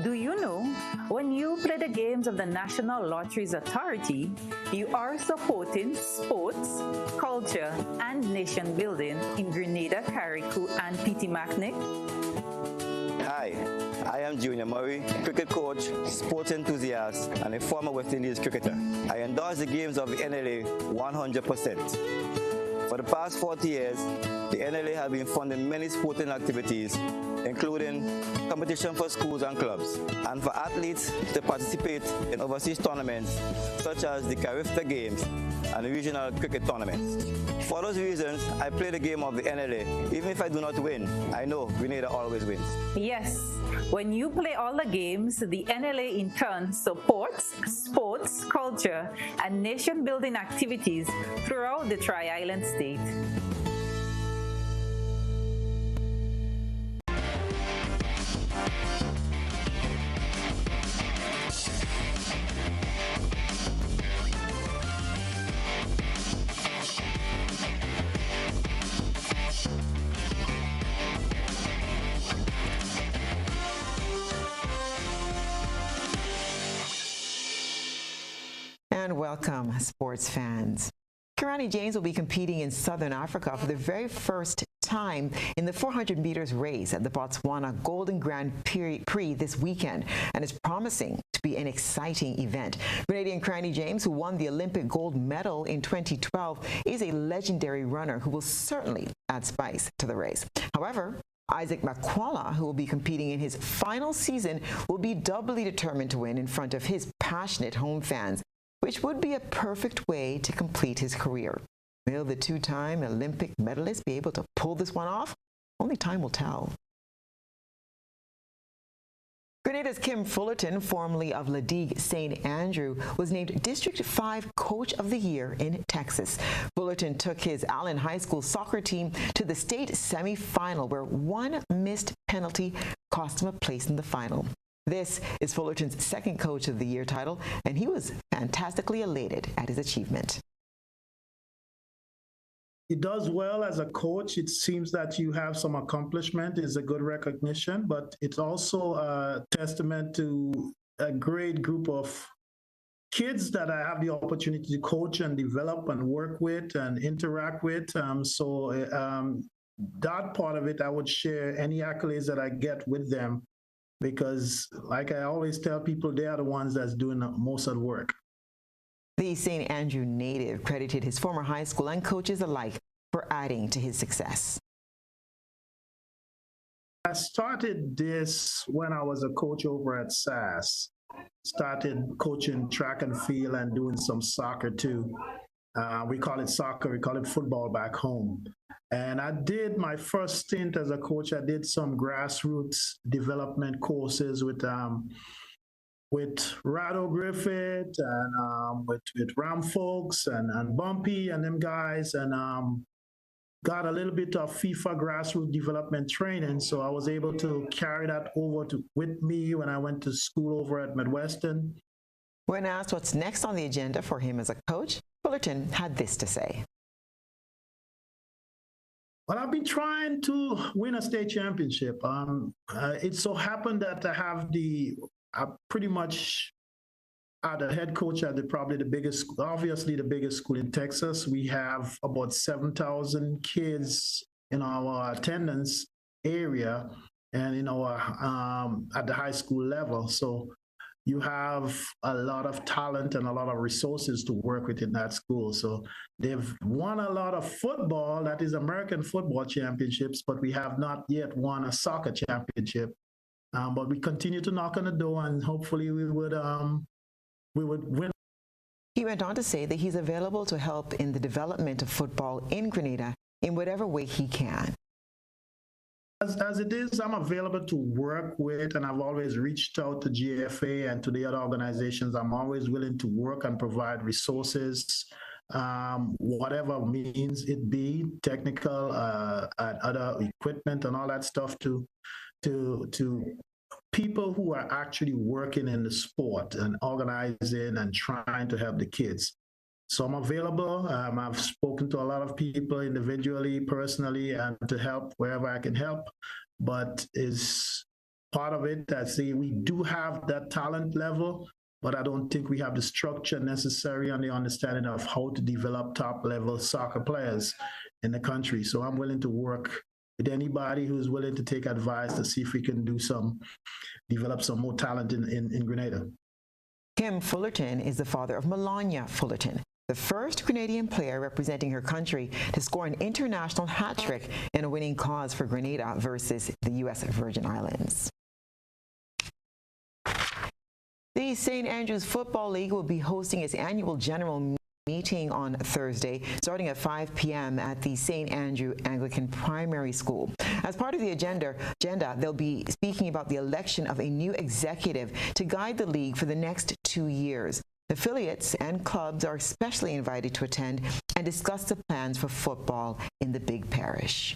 Do you know, when you play the games of the National Lotteries Authority, you are supporting sports, culture, and nation building in Grenada, Carriacou, and Petit-Martinique? Hi, I am Junior Murray, cricket coach, sports enthusiast, and a former West Indies cricketer. I endorse the games of the NLA 100%. For the past 40 years, the NLA has been funding many sporting activities, including competition for schools and clubs, and for athletes to participate in overseas tournaments such as the Carifta Games and the regional cricket tournaments. For those reasons, I play the game of the NLA. Even if I do not win, I know Grenada always wins. Yes, when you play all the games, the NLA in turn supports sports, culture, and nation-building activities throughout the Tri-Island state. Welcome, sports fans. Kirani James will be competing in Southern Africa for the very first time in the 400 meters race at the Botswana Golden Grand Prix this weekend, and is promising to be an exciting event. Grenadian Kirani James, who won the Olympic gold medal in 2012, is a legendary runner who will certainly add spice to the race. However, Isaac Makwala, who will be competing in his final season, will be doubly determined to win in front of his passionate home fans, which would be a perfect way to complete his career. Will the two-time Olympic medalist be able to pull this one off? Only time will tell. Grenada's Kim Fullerton, formerly of Ladigue St. Andrew, was named District 5 Coach of the Year in Texas. Fullerton took his Allen High School soccer team to the state semi-final, where one missed penalty cost him a place in the final. This is Fullerton's second Coach of the Year title, and he was fantastically elated at his achievement. He does well as a coach. It seems that you have some accomplishment. It's a good recognition, but it's also a testament to a great group of kids that I have the opportunity to coach and develop and work with and interact with. That part of it, I would share any accolades that I get with them, because like I always tell people, they are the ones that's doing most of the work. The St. Andrew native credited his former high school and coaches alike for adding to his success. I started this when I was a coach over at SAS. Started coaching track and field and doing some soccer too. We call it soccer, we call it football back home. And I did my first stint as a coach. I did some grassroots development courses with Rado Griffith and with Ram Folks and Bumpy and them guys, and got a little bit of FIFA grassroots development training. So I was able to carry that over with me when I went to school over at Midwestern. When asked what's next on the agenda for him as a coach, Fullerton had this to say. Well, I've been trying to win a state championship. It so happened that I pretty much the head coach at obviously the biggest school in Texas. We have about 7,000 kids in our attendance area and in our at the high school level. So you have a lot of talent and a lot of resources to work with in that school. So they've won a lot of football, that is American football championships, but we have not yet won a soccer championship. But we continue to knock on the door, and hopefully we would win. He went on to say that he's available to help in the development of football in Grenada in whatever way he can. As it is, I'm available to work with, and I've always reached out to GFA and to the other organizations. I'm always willing to work and provide resources, whatever means it be, technical and other equipment and all that stuff to people who are actually working in the sport and organizing and trying to help the kids. So I'm available. I've spoken to a lot of people individually, personally, and to help wherever I can help. But is part of it that we do have that talent level, but I don't think we have the structure necessary and the understanding of how to develop top level soccer players in the country. So I'm willing to work with anybody who's willing to take advice to see if we can develop some more talent in Grenada. Kim Fullerton is the father of Melania Fullerton, the first Grenadian player representing her country to score an international hat-trick in a winning cause for Grenada versus the U.S. Virgin Islands. The St. Andrews Football League will be hosting its annual general meeting on Thursday, starting at 5 p.m. at the St. Andrew Anglican Primary School. As part of the agenda, they'll be speaking about the election of a new executive to guide the league for the next 2 years. Affiliates and clubs are especially invited to attend and discuss the plans for football in the big parish.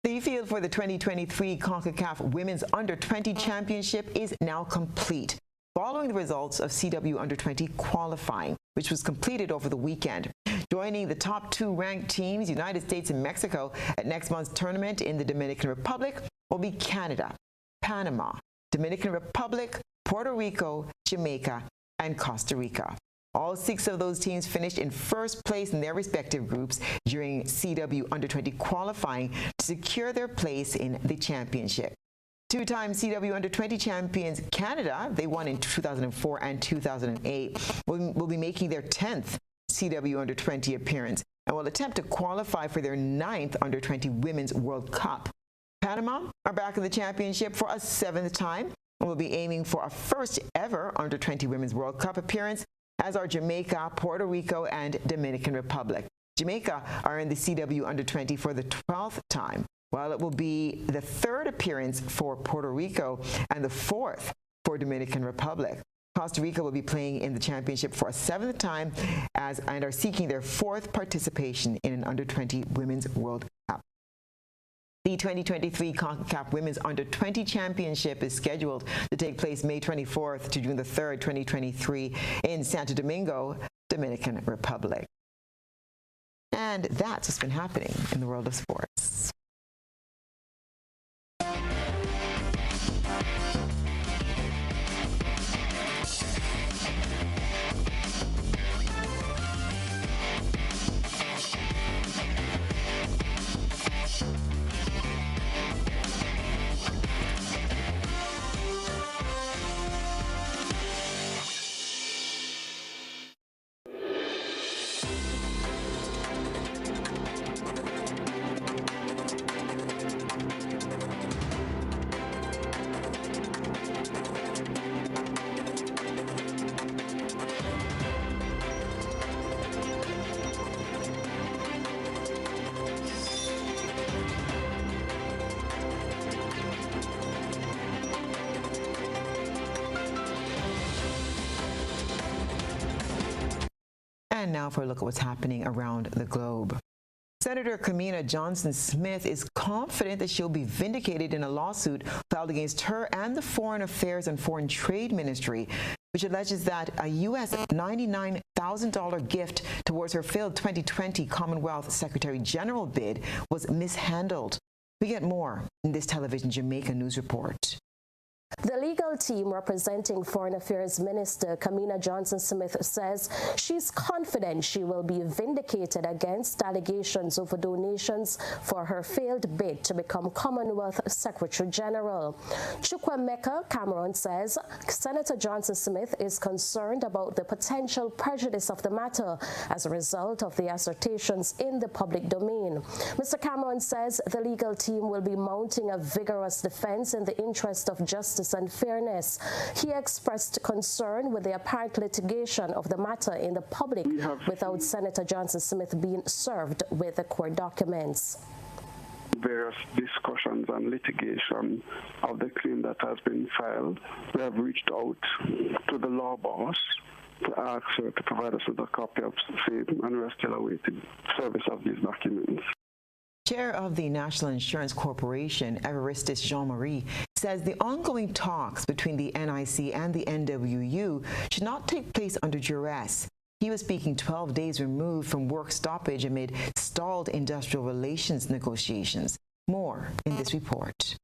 The field for the 2023 CONCACAF Women's Under-20 Championship is now complete, following the results of CW Under-20 qualifying, which was completed over the weekend. Joining the top two ranked teams, United States and Mexico, at next month's tournament in the Dominican Republic will be Canada, Panama, Dominican Republic, Puerto Rico, Jamaica, and Costa Rica. All 6 of those teams finished in first place in their respective groups during CW Under-20 qualifying to secure their place in the championship. 2-time CW Under-20 champions Canada, they won in 2004 and 2008, will be making their 10th CW Under-20 appearance and will attempt to qualify for their 9th Under-20 Women's World Cup. Panama are back in the championship for a 7th time and will be aiming for a first ever Under-20 Women's World Cup appearance, as are Jamaica, Puerto Rico, and Dominican Republic. Jamaica are in the CW Under-20 for the 12th time, while it will be the 3rd appearance for Puerto Rico and the 4th for Dominican Republic. Costa Rica will be playing in the championship for a 7th time and are seeking their 4th participation in an Under-20 Women's World Cup. The 2023 CONCACAF Women's Under-20 Championship is scheduled to take place May 24th to June the 3rd, 2023 in Santo Domingo, Dominican Republic. And that's what's been happening in the world of sports. And now for a look at what's happening around the globe. Senator Kamina Johnson-Smith is confident that she'll be vindicated in a lawsuit filed against her and the Foreign Affairs and Foreign Trade Ministry, which alleges that a U.S. $99,000 gift towards her failed 2020 Commonwealth Secretary General bid was mishandled. We get more in this Television Jamaica news report. The legal team representing Foreign Affairs Minister Kamina Johnson-Smith says she's confident she will be vindicated against allegations over donations for her failed bid to become Commonwealth Secretary General. Chukwemeka Cameron says Senator Johnson-Smith is concerned about the potential prejudice of the matter as a result of the assertions in the public domain. Mr. Cameron says the legal team will be mounting a vigorous defense in the interest of justice and fairness. He expressed concern with the apparent litigation of the matter in the public without Senator Johnson-Smith being served with the court documents. Various discussions and litigation of the claim that has been filed. We have reached out to the law boss to ask her to provide us with a copy of same, and we are still awaiting service of these documents. Chair of the National Insurance Corporation, Evaristus Jean-Marie, says the ongoing talks between the NIC and the NWU should not take place under duress. He was speaking 12 days removed from work stoppage amid stalled industrial relations negotiations. More in this report.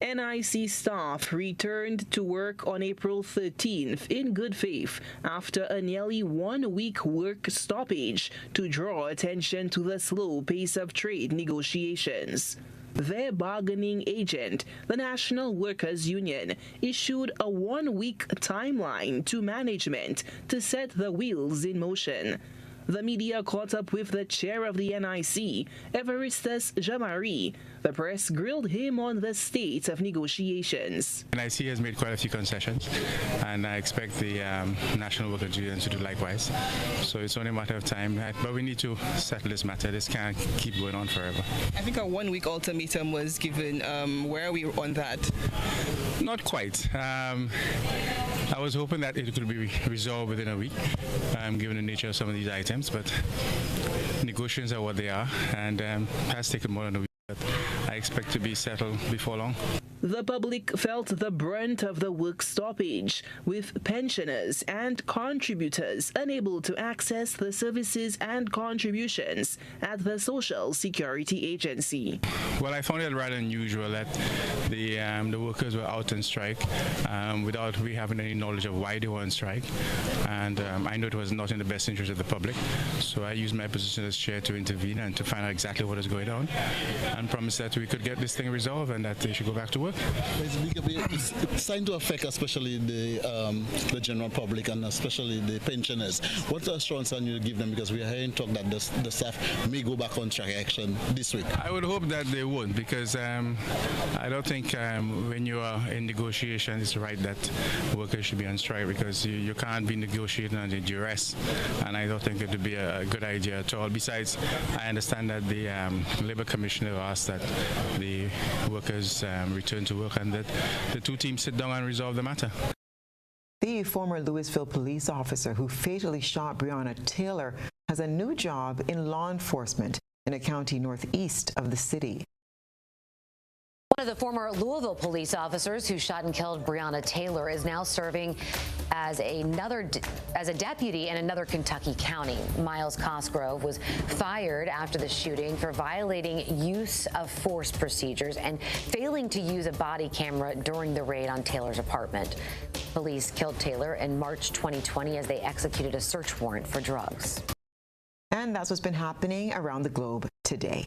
NIC staff returned to work on April 13th in good faith after a nearly 1-week work stoppage to draw attention to the slow pace of trade negotiations. Their bargaining agent, the National Workers' Union, issued a 1-week timeline to management to set the wheels in motion. The media caught up with the chair of the NIC, Evaristus Jean-Marie. The press grilled him on the state of negotiations. NIC has made quite a few concessions, and I expect the National Workers' Union to do likewise. So it's only a matter of time, but we need to settle this matter. This can't keep going on forever. I think a 1-week ultimatum was given. Where are we on that? Not quite. I was hoping that it could be resolved within a week, given the nature of some of these items, but negotiations are what they are, and it has taken more than a week. But I expect to be settled before long. The public felt the brunt of the work stoppage, with pensioners and contributors unable to access the services and contributions at the Social Security Agency. Well, I found it rather unusual that the workers were out on strike without we having any knowledge of why they were on strike, and I know it was not in the best interest of the public, so I used my position as chair to intervene and to find out exactly what is going on and promise that we could get this thing resolved and that they should go back to work. It's starting to affect especially the general public and especially the pensioners. What assurance can you give them, because we are hearing talk that the staff may go back on strike action this week? I would hope that they won't, because I don't think when you are in negotiation it's right that workers should be on strike, because you can't be negotiating under duress, and I don't think it would be a good idea at all. Besides, I understand that the Labour Commissioner asked that the workers return to work and that the two teams sit down and resolve the matter. The former Louisville police officer who fatally shot Breonna Taylor has a new job in law enforcement in a county northeast of the city. One of the former Louisville police officers who shot and killed Breonna Taylor is now serving as a deputy in another Kentucky county. Miles Cosgrove was fired after the shooting for violating use of force procedures and failing to use a body camera during the raid on Taylor's apartment. Police killed Taylor in March 2020 as they executed a search warrant for drugs. And that's what's been happening around the globe today.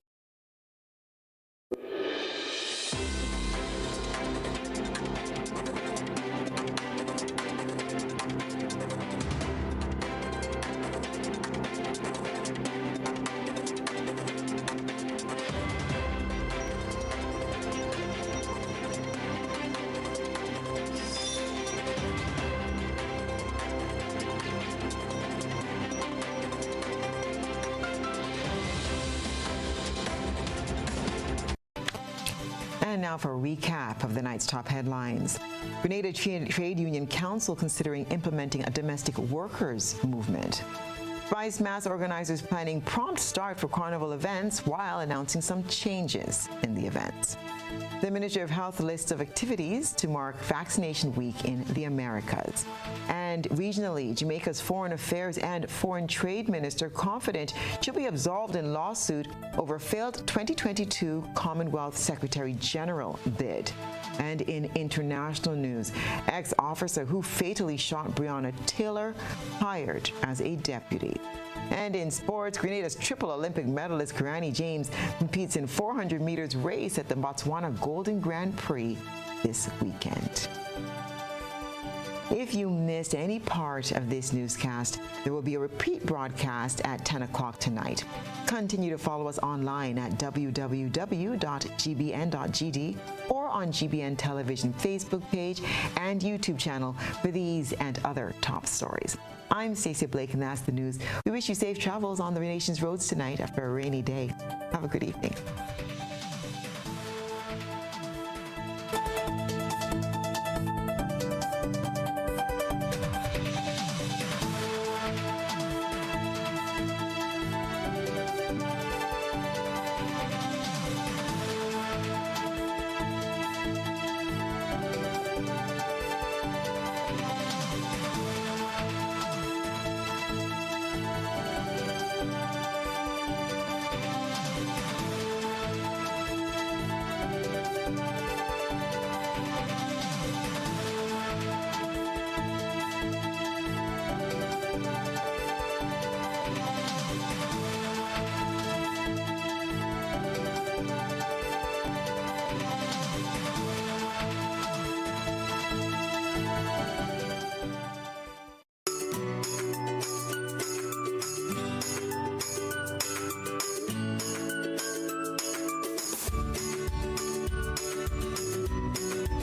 And now for a recap of the night's top headlines. Grenada Trade Union Council considering implementing a domestic workers movement. Vice Mass organizers planning prompt start for carnival events while announcing some changes in the events. The Ministry of Health lists of activities to mark Vaccination Week in the Americas. And regionally, Jamaica's Foreign Affairs and Foreign Trade Minister confident she'll be absolved in lawsuit over failed 2022 Commonwealth Secretary General bid. And in international news, ex-officer who fatally shot Breonna Taylor hired as a deputy. And in sports, Grenada's triple Olympic medalist Kirani James competes in 400 meters race at the Botswana Golden Grand Prix this weekend. If you missed any part of this newscast, there will be a repeat broadcast at 10 o'clock tonight. Continue to follow us online at www.gbn.gd or on GBN Television Facebook page and YouTube channel for these and other top stories. I'm Stasia Blake, and that's the news. We wish you safe travels on the nation's roads tonight after a rainy day. Have a good evening.